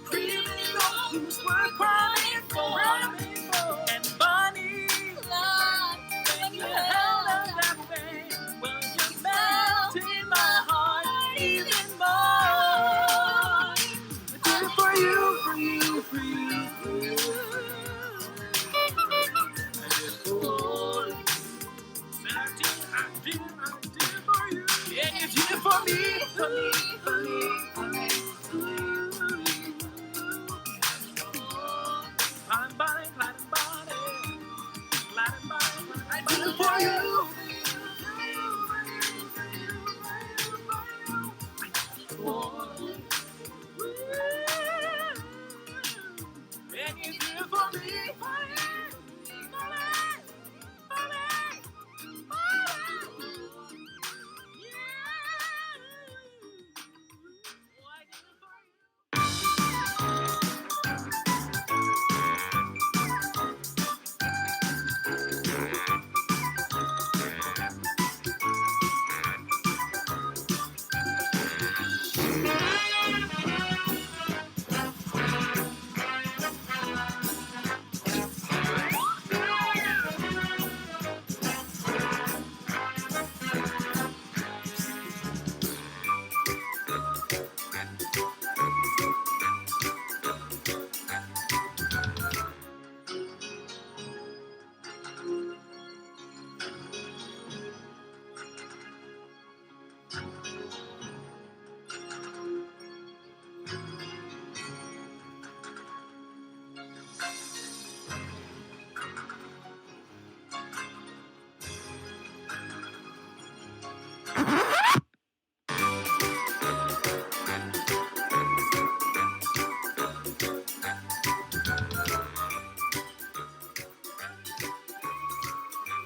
criminal who's worth crying for. And Bonnie, when you held up that thing, well, you melted my heart even more. I did it for you, for you, for you, for you. I did it for you. I did it for you. Yeah, you did it for me, for me, for me, for me, for you. I'm Bonnie, Clyde and Bonnie. Clyde and Bonnie. I did it for you. And you did it for me, for me.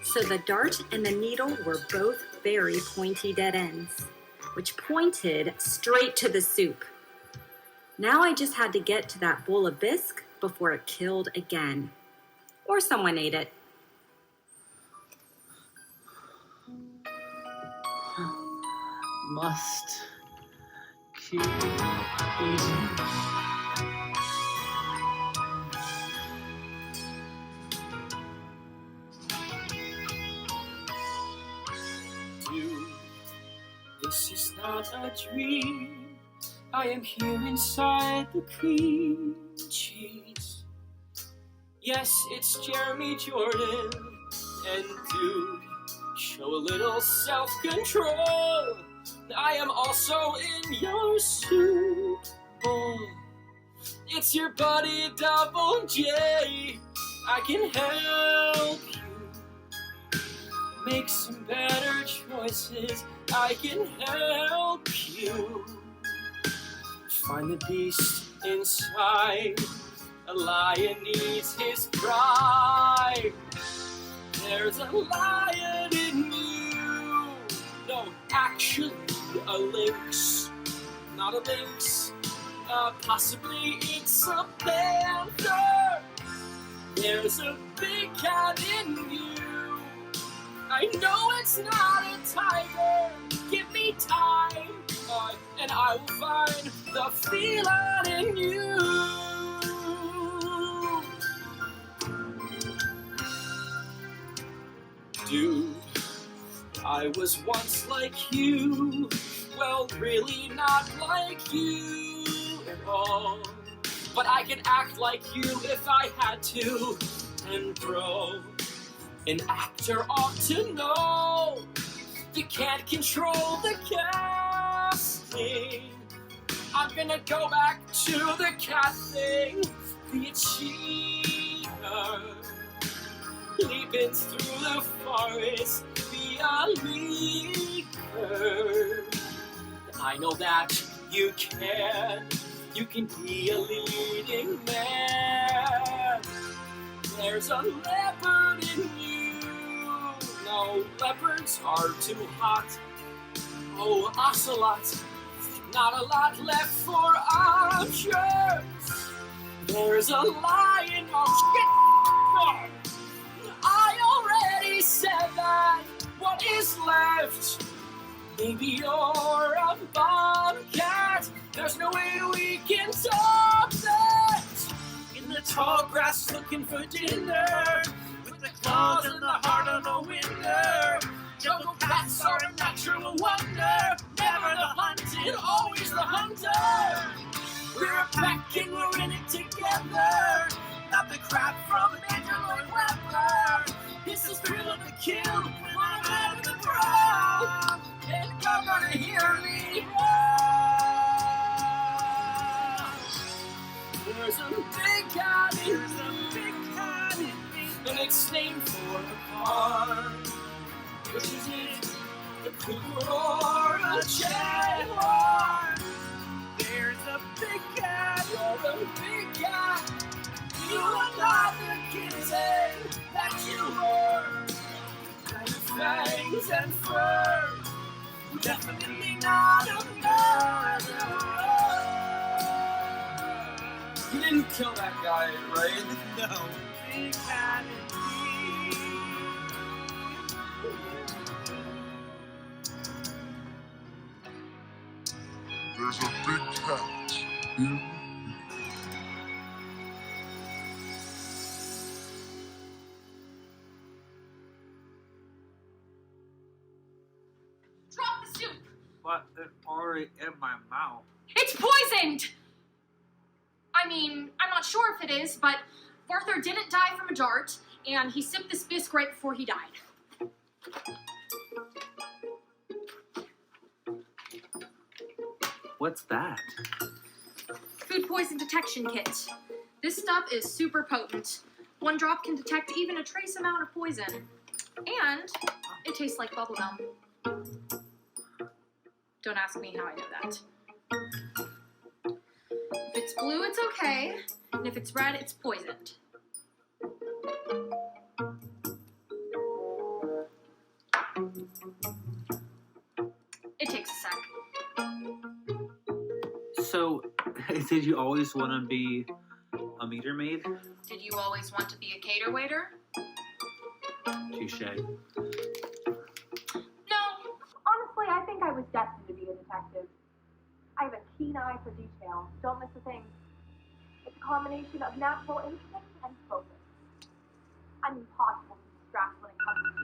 So the dart and the needle were both very pointy dead ends, which pointed straight to the soup. Now I just had to get to that bowl of bisque before it killed again. Or someone ate it. Must keep eating. This is not a dream. I am here inside the cream cheese. Yes, it's Jeremy Jordan. And dude, show a little self-control. I am also in your soup bowl. It's your buddy Double J. I can help you make some better choices. I can help you find the beast inside. A lion needs his pride. There's a lion in you. No, actually, a lynx. Not a lynx. Possibly it's a panther. There's a big cat in you. I know it's not a tiger. Give me time, and I will find the feline in you. Dude, I was once like you. Well, really not like you at all. But I can act like you if I had to. And bro, an actor ought to know you can't control the casting. I'm gonna go back to the cat thing. Be a cheater. Deepens through the forest. Be a leader. I know that you can. You can be a leading man. There's a leopard in you. No, leopards are too hot. Oh, ocelot, not a lot left for options. There's a lion. Oh, shit! I already said that. What is left? Maybe you're a bobcat. There's no way we can stop that. In the tall grass looking for dinner, with the claws and the heart of a winner. Jungle cats are a natural wonder. Never the hunted, always the hunter. We're a pack and we're in it together. Not the crap from an interlude rapper. It's the thrill of the kill when I'm out of the crowd. And you're gonna hear me roar. There's a big cat in me, and it's named for a car. Which is it? A cougar or a jaguar? There's a big cat, you're a big cat. You are not the kitten that you were. And fangs and fur, definitely not a murderer. You didn't kill that guy, right? No. Big cat There's a big cat in me. Drop the soup! But it's already in my mouth. It's poisoned! I mean, I'm not sure if it is, but Arthur didn't die from a dart, and he sipped this bisque right before he died. What's that? Food poison detection kit. This stuff is super potent. One drop can detect even a trace amount of poison. And it tastes like bubblegum. Don't ask me how I know that. If it's blue, it's okay. And if it's red, it's poisoned. It takes a sec. So, did you always want to be a meter maid? Did you always want to be a cater waiter? Touche. No. Honestly, I think I was destined to be a detective. I have a keen eye for detail. Don't miss a thing. It's a combination of natural instinct and focus. I'm impossible to distract when it comes to...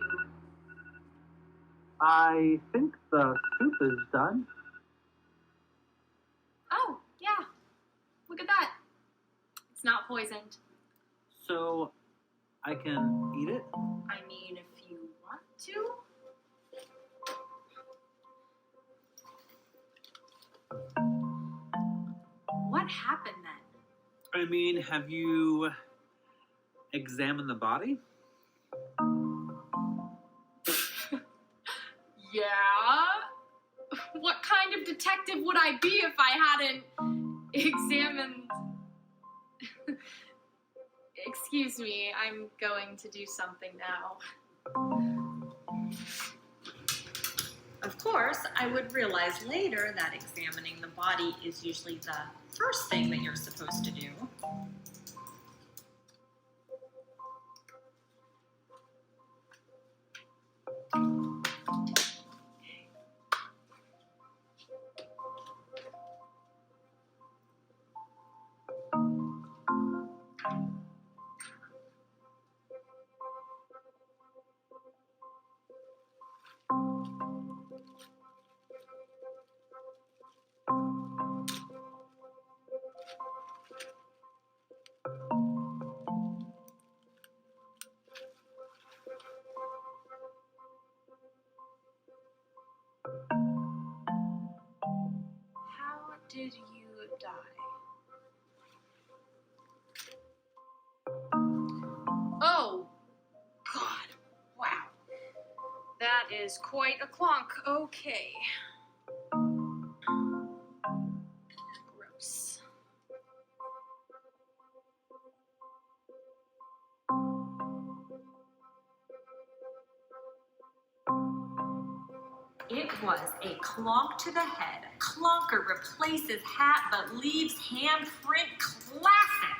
I think the soup is done. Oh, yeah. Look at that. It's not poisoned. So, I can eat it? I mean, if you want to. What happened then? I mean, have you examined the body? Yeah? What kind of detective would I be if I hadn't examined... Excuse me, I'm going to do something now. Of course, I would realize later that examining the body is usually the first thing that you're supposed to do. did you die? Oh, God. Wow. That is quite a clonk. Okay. Gross. It was a clonk to the head. Clonker replaces hat but leaves handprint classic.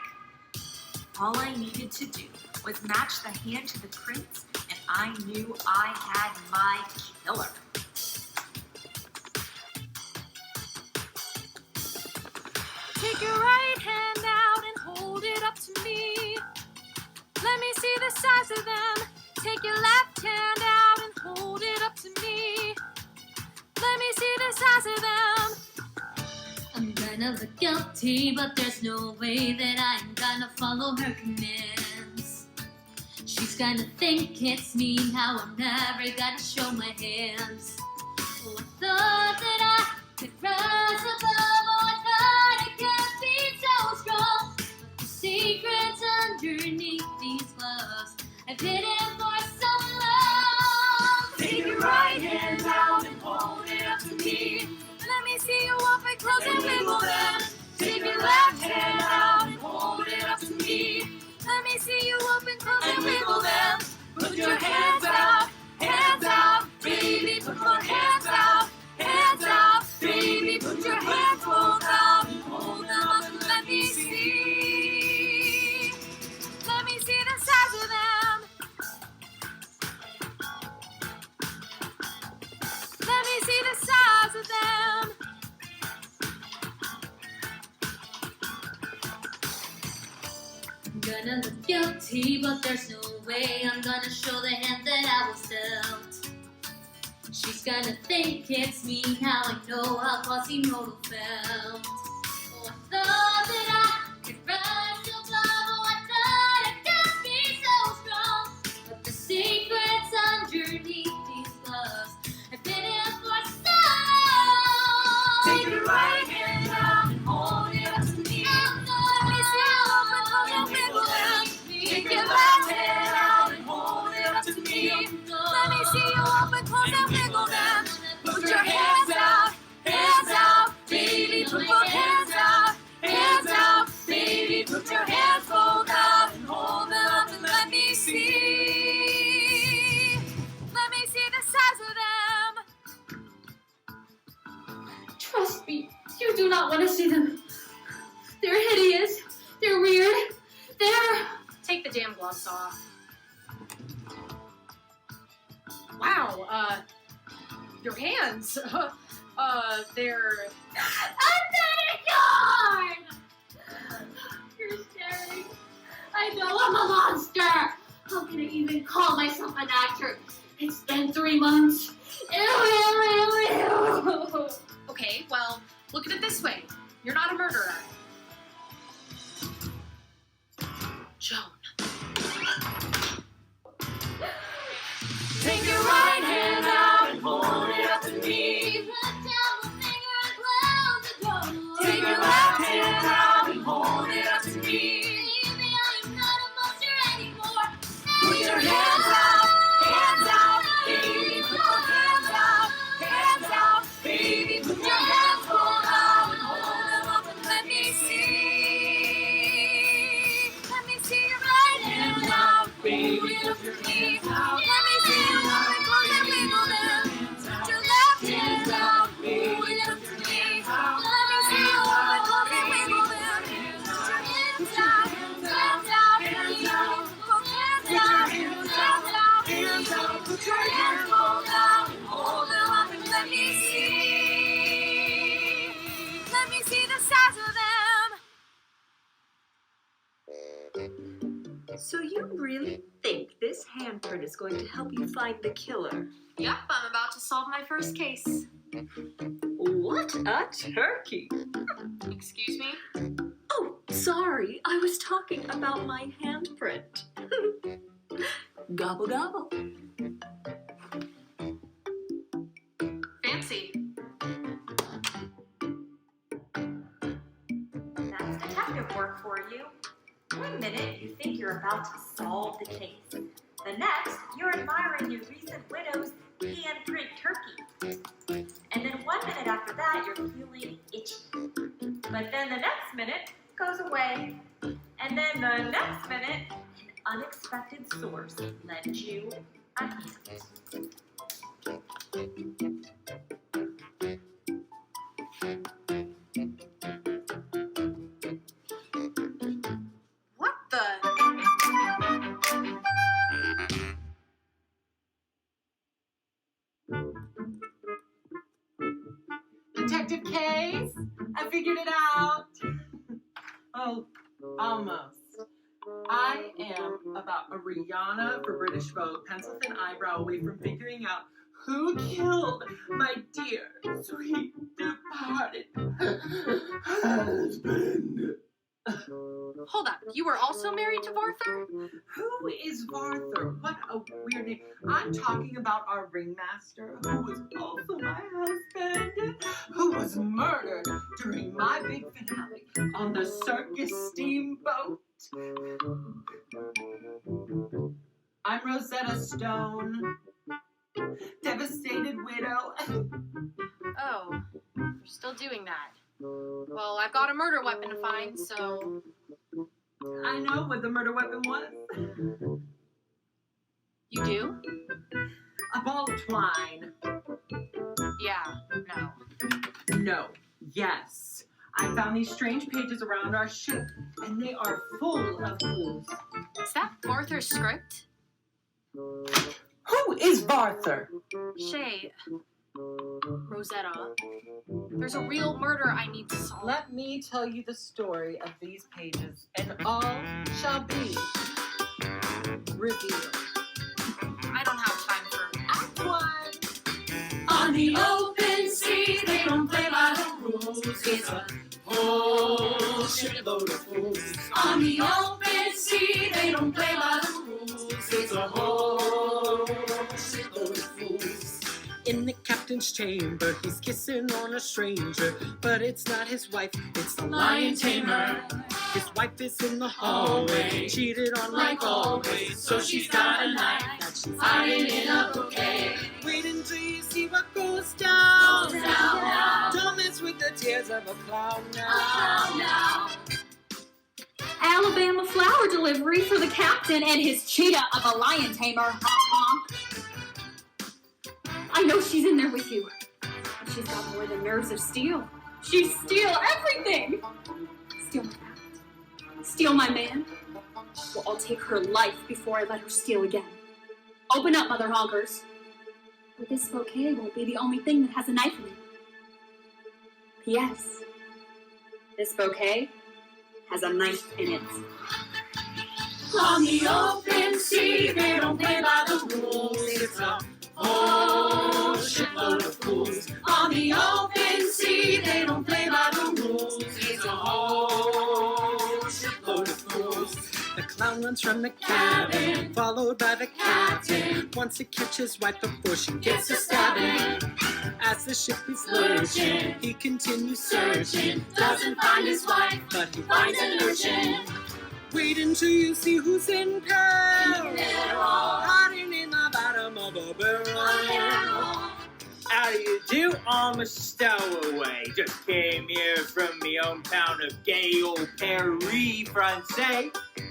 All I needed to do was match the hand to the prints, and I knew I had my killer. Take your right hand out and hold it up to me. Let me see the size of them. Take your left hand out and hold it up to me. Let me see the size of them. I'm gonna look guilty, but there's no way that I'm gonna follow her commands. She's gonna think it's me, how I'm never gonna show my hands. Oh, I thought that I could rise above. Oh, I thought I could be so strong. But the secrets underneath these gloves I've hidden for so long. Take your right hand out and hold it up to me. Let me see you open, close, and wiggle them. Take your left hand out and hold it up to me. Let me see you open, close, and wiggle them. Put your hands out, baby. Put your hands out, baby. Put your hands both out and hold them up and let me see. Let me see the size of them. Let me see the size of them. I'm gonna look guilty, but there's no way I'm gonna show the hand that I was dealt. She's gonna think it's me, how I know how Quasimodo felt. Oh, I thought that I could rise above. Oh, I thought I could be so strong. But the secrets underneath these gloves I've been in for so long. Take your right hand out and hold it up to me. Let me see you open, close, and wiggle them. Take your left hand out and hold it up to me. Let me see you open, close, and wiggle them. Put your hands out, baby. Put your hands out, baby. Put your hands both out and hold them up and let me see. Let me see the size of them. Trust me, you do not want to see them. They're hideous. They're weird. They're... Take the damn gloves off. Wow, your hands. They're... Another yarn! You're staring. I know I'm a monster. How can I even call myself an actor? It's been 3 months. Ew. Okay, well, look at it this way. You're not a murderer. Joan. Take your right hand out and hold it up to me. Put down the finger and close the door. Take your left hand out and hold it up to me. Baby, I'm not a monster anymore. Put your hands out, baby. Put your hands out, baby. Put your hands both out and hold them up and let me see. Let me see your right hand out, baby. Put your hands out. Let me see you open, close, and wiggle them. Put your left hand out, baby. Put your hands out. Let me see you open, close, and wiggle them. Put your hands out, baby. Put your hands out. Put your hands both out and hold them up and let me see. Let me see the size of them. So you really think this handprint is going to help you find the killer? Yep, I'm about to solve my first case. What a turkey! Excuse me? Oh, sorry, I was talking about my handprint. Gobble gobble. Fancy. about to solve the case. The next, you're admiring your recent widow's handprint turkey. And then 1 minute after that, you're feeling itchy. But then the next minute goes away. And then the next minute, an unexpected source lends you a hint. What the? Detective Case, I figured it out. Oh, almost. I am about a Rihanna for British Vogue pencil thin eyebrow away from figuring out who killed my dear, sweet, departed husband. Hold up, you were also married to Varther? Who is Varther? What a weird name. I'm talking about our ringmaster, who was also my husband, who was murdered during my big finale on the circus steamboat. I'm Rosetta Stone, devastated widow. Oh, you're still doing that. Well, I've got a murder weapon to find, so... I know what the murder weapon was. You do? A ball of twine. Yeah, no. No. Yes. I found these strange pages around our ship, and they are full of clues. Is that Varther's script? Who is Varther? Shay. Rosetta. There's a real murder I need to solve. Let me tell you the story of these pages, and all shall be revealed. I don't have time for... Act 1. On the open sea, they don't play by the rules. It's a whole shitload of fools. On the open sea, they don't play by the rules. It's a whole shitload of fools. In the captain's chamber, he's kissing on a stranger, but it's not his wife, it's the lion tamer. His wife is in the hallway, cheated on like always, so she's got a knife that she's hiding in a bouquet. Wait until you see what goes down. Goes down now. Don't mess with the tears of a clown now. Now. Alabama flower delivery for the captain and his cheetah of a lion tamer. Honk, honk. I know she's in there with you. She's got more than nerves of steel. She'd steal everything. Steal my fact. Steal my man. Well, I'll take her life before I let her steal again. Open up, mother honkers. But this bouquet won't be the only thing that has a knife in it. P.S. This bouquet has a knife in it. On the open sea, they don't play by the rules. It's a whole shitload of fools. On the open sea, they don't play by the rules. It's a whole shitload of fools. The clown runs from the cabin, followed by the captain. Wants to catch his wife before she gets to stabbing. As the ship is lurching, he continues searching. Doesn't find his wife, but he finds an urchin. Wait until you see who's in peril, Peril. hiding in the bottom of a barrel. How do you do? I'm a stowaway. Just came here from my hometown of gay old Paris, France.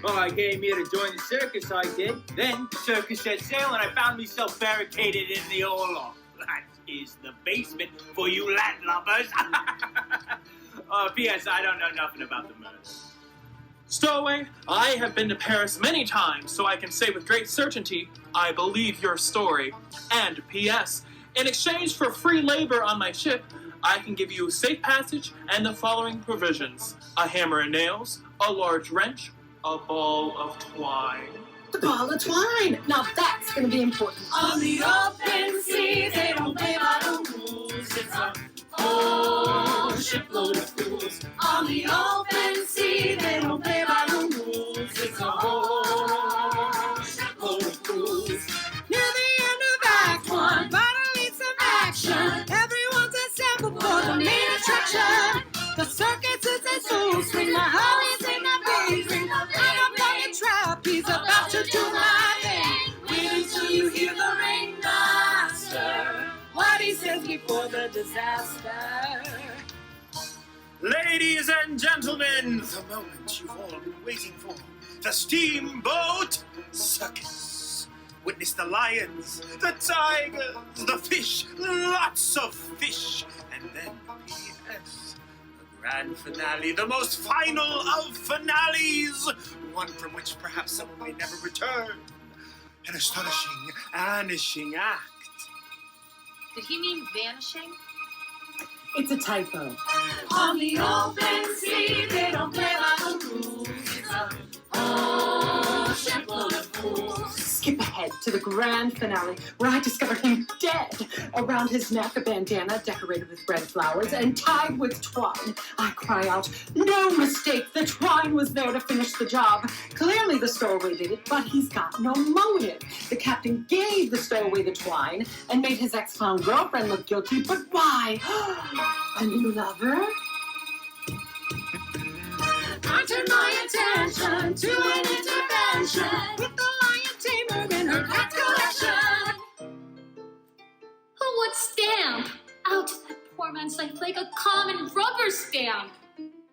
Well, I came here to join the circus, I did. Then the circus set sail and I found myself barricaded in the old loft. That is the basement for you landlubbers. P.S. I don't know nothing about the murder. Stowaway, I have been to Paris many times, so I can say with great certainty, I believe your story. And P.S., in exchange for free labor on my ship, I can give you safe passage and the following provisions: a hammer and nails, a large wrench, a ball of twine. The ball of twine! Now that's gonna be important. On the open sea, they don't play by the rules. It's a whole shipload of fools. On the open sea, they don't play by the rules. It's a whole shipload of fools. Near the end of Act 1, finally some action. Everyone's assembled for the main attraction. The circus is in full swing, the hollies in the bass, and I'm on a trapeze. for the disaster. Ladies and gentlemen, the moment you've all been waiting for. The steamboat circus. Witness the lions, the tigers, the fish, lots of fish. And then P.S. the grand finale, the most final of finales. One from which perhaps someone may never return. An astonishing, vanishing act. Did he mean vanishing? It's a typo. On the open sea, they don't play by the rules. It's a whole shipload of fools. Skip ahead to the grand finale, where I discover him dead. Around his neck, a bandana decorated with red flowers and tied with twine. I cry out, no mistake, the twine was there to finish the job. Clearly the stowaway did it, but he's got no motive. The captain gave the stowaway the twine and made his ex-clown girlfriend look guilty, but why? A new lover? I turn my attention to an intervention with the lion tamer in her cat collection. Who would stamp out that poor man's life like a common rubber stamp?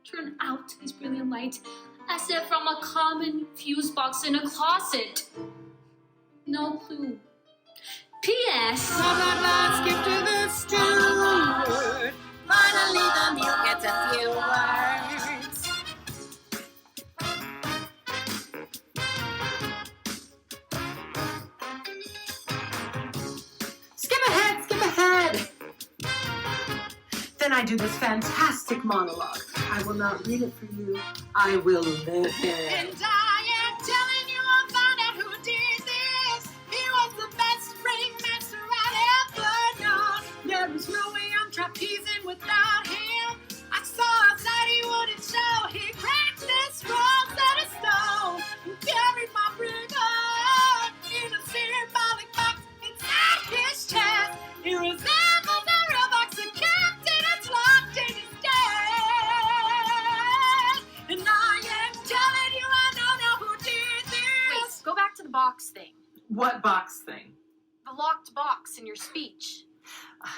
Turn out his brilliant light as if from a common fuse box in a closet. No clue. P.S. Blah, blah, blah, skip to the steward. Finally the meal gets a few words. Skip ahead! Then I do this fantastic monologue. I will not read it for you. I will live it. And I am telling you about it. Who did this? He was the best ringmaster I'd ever known. There is no way I'm trapezing without him. I saw outside he wouldn't show. He cracked this roll, set of stone, and carried my brigade in a symbolic box inside his chest. He resembles a real box of captain that's locked in his desk. And I am telling you, I don't know who did this. Wait, go back to the box thing. What box thing? The locked box in your speech.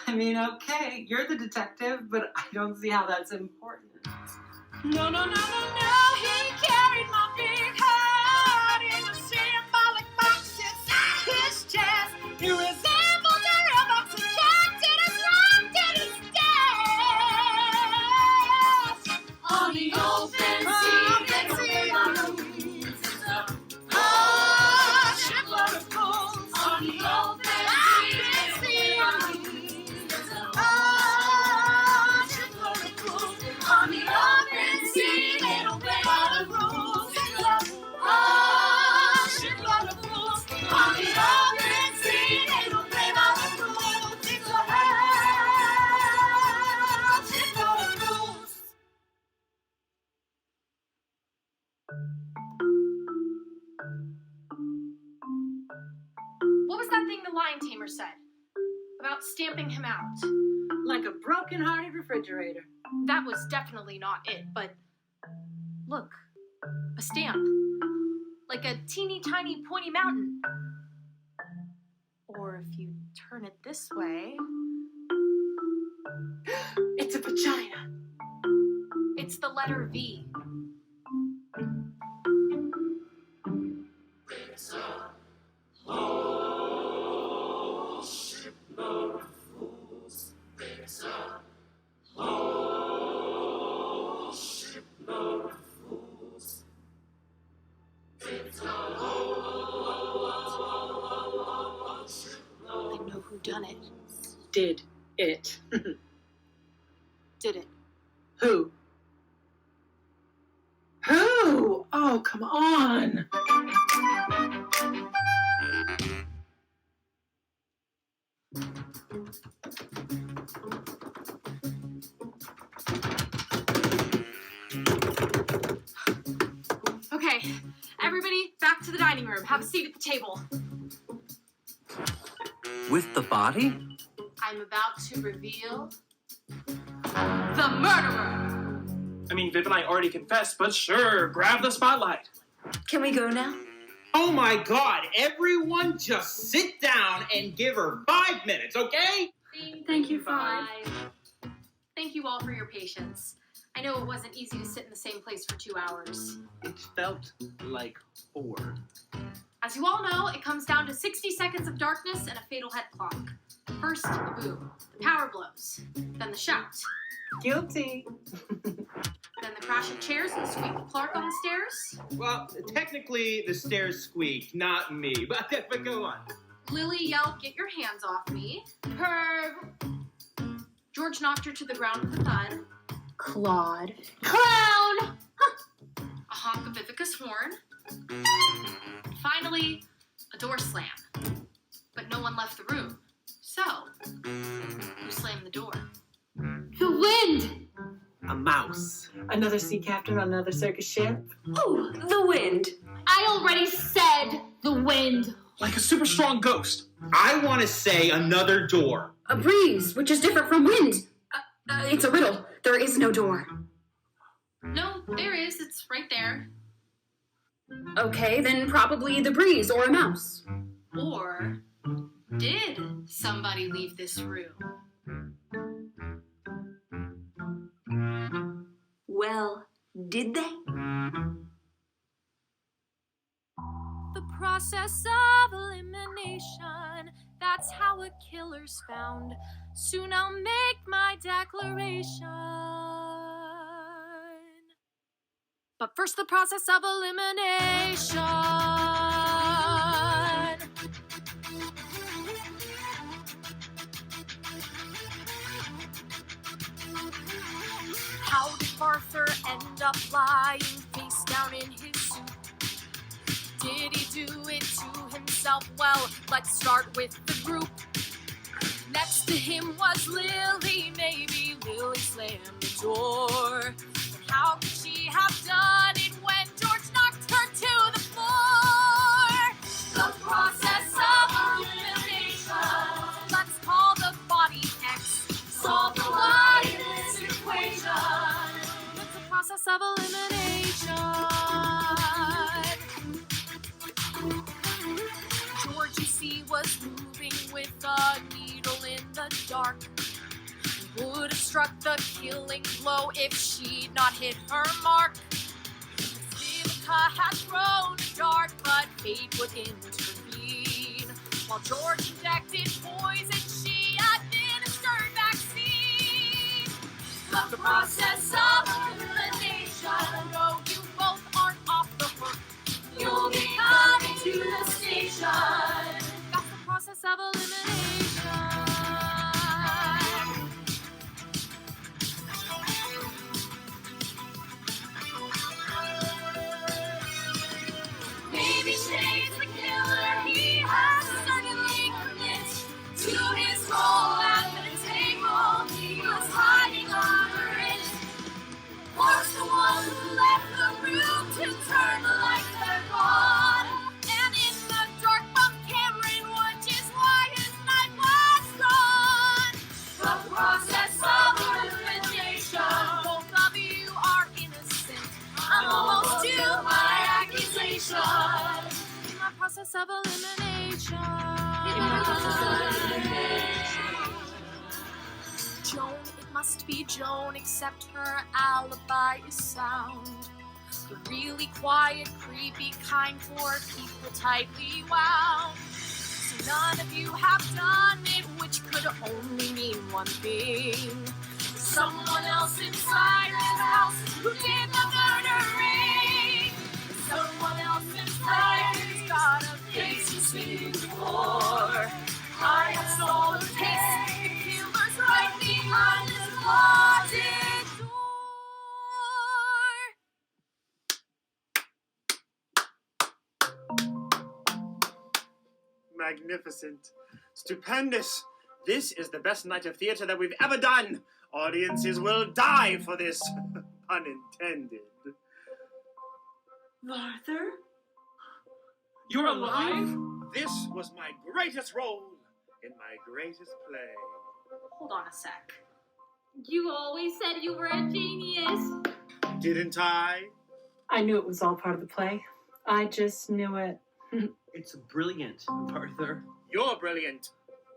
I mean, okay, you're the detective, but I don't see how that's important. No, he carried my big heart in a symbolic box inside his chest. He resembles a real box of captain that's locked in his desk. On the open sea, they don't play by the rules. It's a whole shipload of fools. On the open sea, they don't play by the rules. It's a whole shipload of fools. On the open sea, they don't play by the rules. It's a whole shipload of fools. On the open sea, they don't play by the rules. It's a whole shipload of fools. What was that thing the lion tamer said? About stamping him out? Like a broken-hearted refrigerator. That was definitely not it, but look, a stamp. Like a teeny tiny pointy mountain. Or if you turn it this way, It's a vagina. it's the letter V. I know who done it. Did it. Did it. Who? Who? Oh, come on. Okay, everybody back to the dining room. Have a seat at the table. With the body? I'm about to reveal the murderer. I mean, Viv and I already confessed, but sure, grab the spotlight. Can we go now? Oh my God, everyone just sit down and give her 5 minutes, okay? Thank you, Five. Thank you all for your patience. I know it wasn't easy to sit in the same place for 2 hours. It felt like 4. As you all know, it comes down to 60 seconds of darkness and a fatal head clock. First, the boom, the power blows, then the shout. Guilty. Then the crash of chairs and the squeak of Clark on the stairs. Well, technically, the stairs squeaked, not me. But go on. Lily yelled, "Get your hands off me." Perv. George knocked her to the ground with a thud. Claude. Clown! A honk of Vivica's horn. Finally, a door slam. But no one left the room. So, who slammed the door? The wind! A mouse. Another sea captain on another circus ship. Oh, the wind. I already said the wind. Like a super strong ghost. I want to say another door. A breeze, which is different from wind. It's a riddle. There is no door. No, there is. It's right there. Okay, then probably the breeze or a mouse. Or did somebody leave this room? Well, did they? The process of elimination, that's how a killer's found. Soon I'll make my declaration. But first, the process of elimination. How did Arthur end up lying face down in his soup? Did he do it to himself? Well, let's start with the group. Next to him was Lily. Maybe Lily slammed the door. But how could she have done it when George knocked her to the floor? The process of elimination. Let's call the body X. Solve the lie in this equation. It's the process of elimination. George, you see, was moving with a needle in the dark. Would have struck the killing blow if she'd not hit her mark. Vivica had thrown a dart, but fate would intervene. While George injected poison, she administered vaccine. The process of elimination. No, you both aren't off the hook. You'll be coming to the station. That's the process of elimination. Maybe Shane's the killer. He has certainly committed to his role at the table. He was hiding under it. Forced the one who left the room to turn the lights back on. And in the dark from Cameron, which is why his night was gone. The process of elimination. Both of you are innocent. I'm almost due my accusation. In my process of elimination. In my process of elimination. Joan, it must be Joan, except her alibi is sound. The really quiet, creepy kind, poor people tightly wound. So none of you have done it, which could only mean one thing. Someone else inside this house who did the murdering. Someone else inside has got a face you've seen before. I have saw the case, the killer's right behind this closet door. Magnificent. Stupendous. This is the best night of theater that we've ever done. Audiences will die for this. Pun intended. Arthur? You're alive? This was my greatest role in my greatest play. Hold on a sec. You always said you were a genius. Didn't I? I knew it was all part of the play. I just knew it. It's brilliant, Arthur. You're brilliant.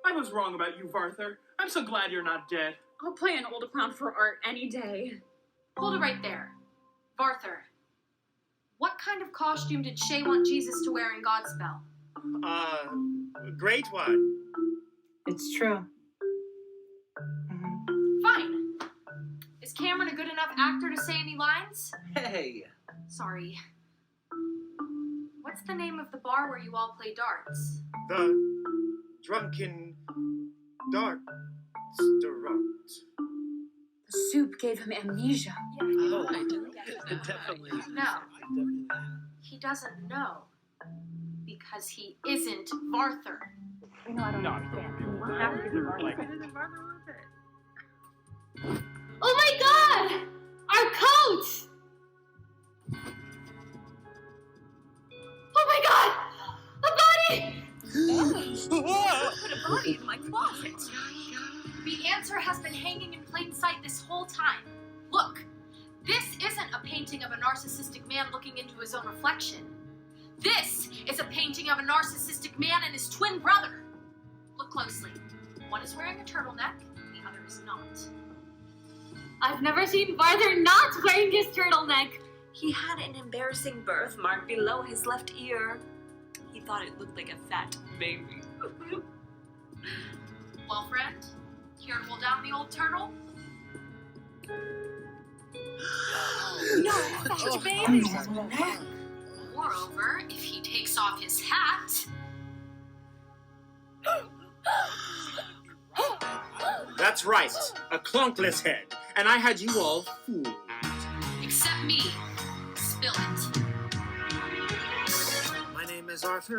I was wrong about you, Varther. I'm so glad you're not dead. I'll play an old clown for art any day. Hold it right there. Varther, what kind of costume did Shay want Jesus to wear in Godspell? Great one. It's true. Fine. Is Cameron a good enough actor to say any lines? Hey. Sorry. What's the name of the bar where you all play darts? The Drunken Dart Restaurant. The soup gave him amnesia. Oh, definitely. No. He doesn't know. Because he isn't Varther. You know, I don't understand. What happened to the Oh my god! Our coat! Oh my god! A body! Put a body in my closet. The answer has been hanging in plain sight this whole time. Look, this isn't a painting of a narcissistic man looking into his own reflection. This is a painting of a narcissistic man and his twin brother. Look closely. One is wearing a turtleneck, the other is not. I've never seen Varther not wearing his turtleneck. He had an embarrassing birthmark below his left ear. He thought it looked like a fat baby. Well, friend, here to hold down the old turtle? No, fat baby. Moreover, if he takes off his hat... That's right, a clunkless head. And I had you all fooled. Except me. Spill it. My name is Arthur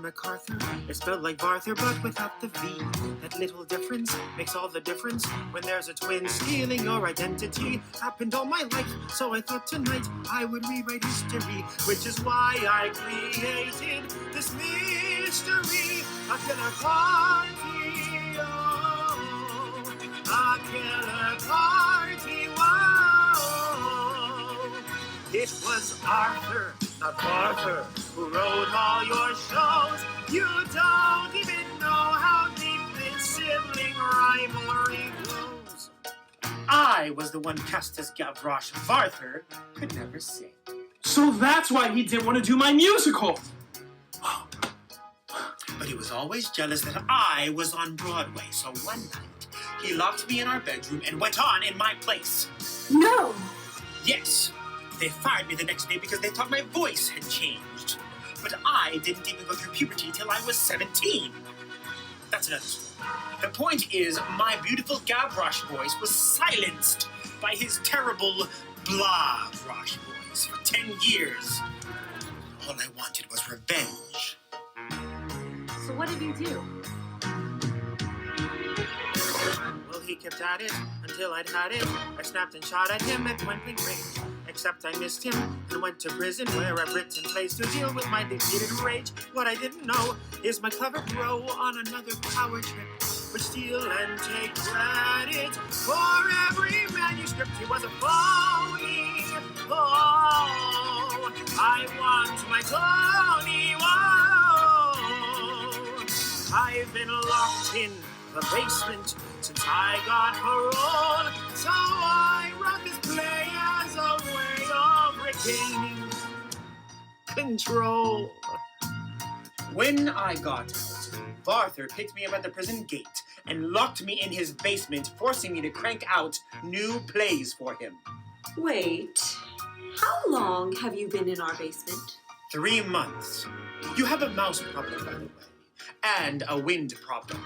MacArthur. It's spelled like Varther, but without the V. That little difference makes all the difference when there's a twin stealing your identity. Happened all my life, so I thought tonight I would rewrite history, which is why I created this mystery. A killer party, oh, a killer party, whoa. It was Arthur, not Varther, who wrote all your shows. You don't even know how deep this sibling rivalry goes. I was the one cast as Gavroche. Varther could never sing. So that's why he didn't want to do my musical. But he was always jealous that I was on Broadway. So one night, he locked me in our bedroom and went on in my place. No! Yes. They fired me the next day because they thought my voice had changed. But I didn't even go through puberty till I was 17. That's another story. The point is, my beautiful Gavroche voice was silenced by his terrible Blah-Roche voice for 10 years. All I wanted was revenge. So what did you do? Well, he kept at it until I'd had it. I snapped and shot at him at point-blank range. Except I missed him and went to prison where I've written plays to deal with my defeated rage. What I didn't know is my clever bro on another power trip would steal and take credit for every manuscript. He was a phony. Oh, I want my Tony. Whoa. I've been locked in the basement since I got parole, so I wrote this play as a way of regaining control. When I got out, Varther picked me up at the prison gate and locked me in his basement, forcing me to crank out new plays for him. Wait, how long have you been in our basement? 3 months. You have a mouse problem, by the way, and a wind problem.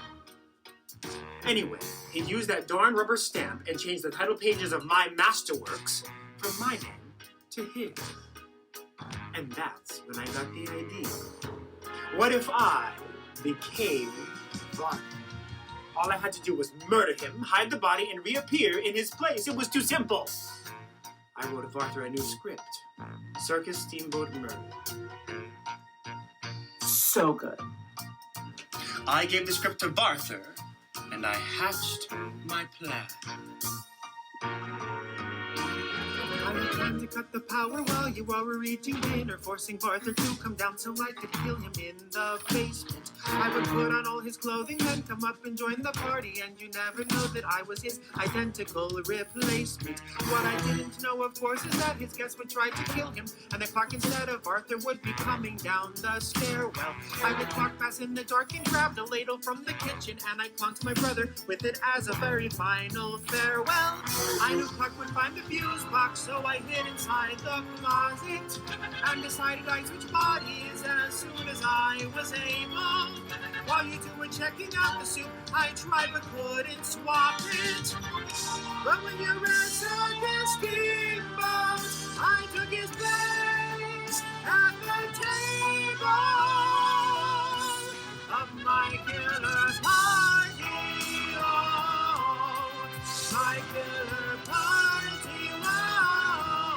Anyway, he used that darn rubber stamp and changed the title pages of my masterworks from my name to his. And that's when I got the idea. What if I became Varther? All I had to do was murder him, hide the body, and reappear in his place. It was too simple. I wrote Varther a new script. Circus Steamboat Murder. So good. I gave the script to Varther, and I hatched my plan. I returned to cut the power while you all were eating dinner, forcing Arthur to come down so I could kill him in the basement. I would put on all his clothing, then come up and join the party, and you never know that I was his identical replacement. What I didn't know, of course, is that his guests would try to kill him, and the clock instead of Arthur would be coming down the stairwell. I would walk past in the dark and grabbed a ladle from the kitchen, and I clunked my brother with it as a very final farewell. I knew Puck would find the fuse box, so I hid inside the closet and decided I'd switch bodies as soon as I was able. While you two were checking out the soup, I tried but couldn't swap it. But when you ransacked the steamboat, I took his place at the table of my killer party. Oh, my killer party. Oh,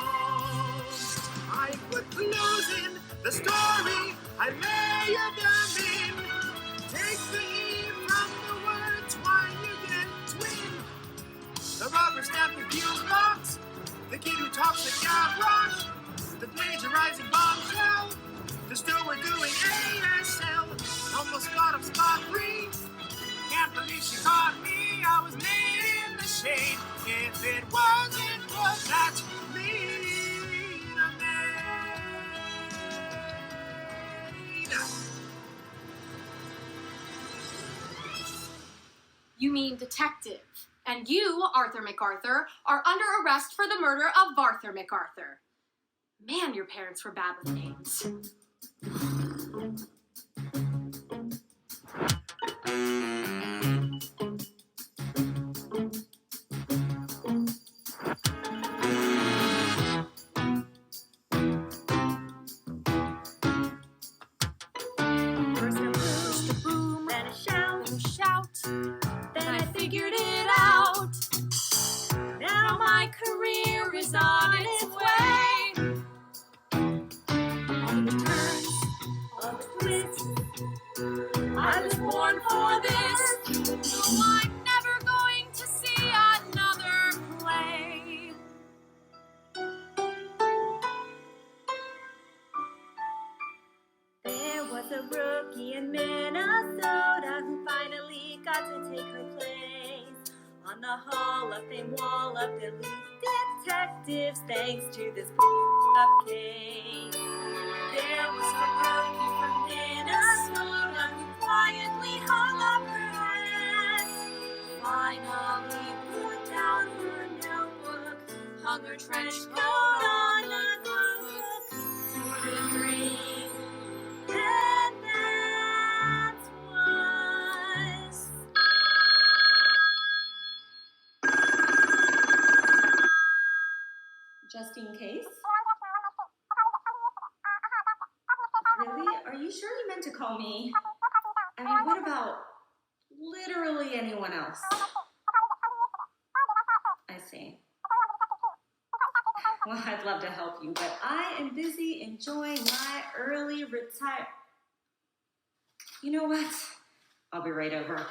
I put clues in the story. I layered them in. Take the E from the words while you get twin. The rubber stamp the fuse box. The kid who talks the gavroche. The plagiarizing bombshell. The steward doing ASL. Almost got him spot free. Can't believe she caught me. I was made in the shade. If it wasn't for that Lena maid. You mean detective. And you, Arthur MacArthur, are under arrest for the murder of Arthur MacArthur. Man, your parents were bad with names. First a boom, then a shout, then I figured it out. Now my career is on its way. All the turns, all the twists. I was born for this. No, I'm never going to see another play. There was a rookie in Minnesota who finally got to take her place on the Hall of Fame wall of Duluth detectives, thanks to this up case. There was a rookie from Minnesota who quietly hung up her hat. Finally put down her notebook, hung her trench coat on the hook, through the dream. And that was just in case. Really? Are you sure you meant to call me? I mean, what about literally anyone else? I see. Well, I'd love to help you, but I am busy enjoying my early retire. You know what? I'll be right over.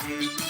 Thank you.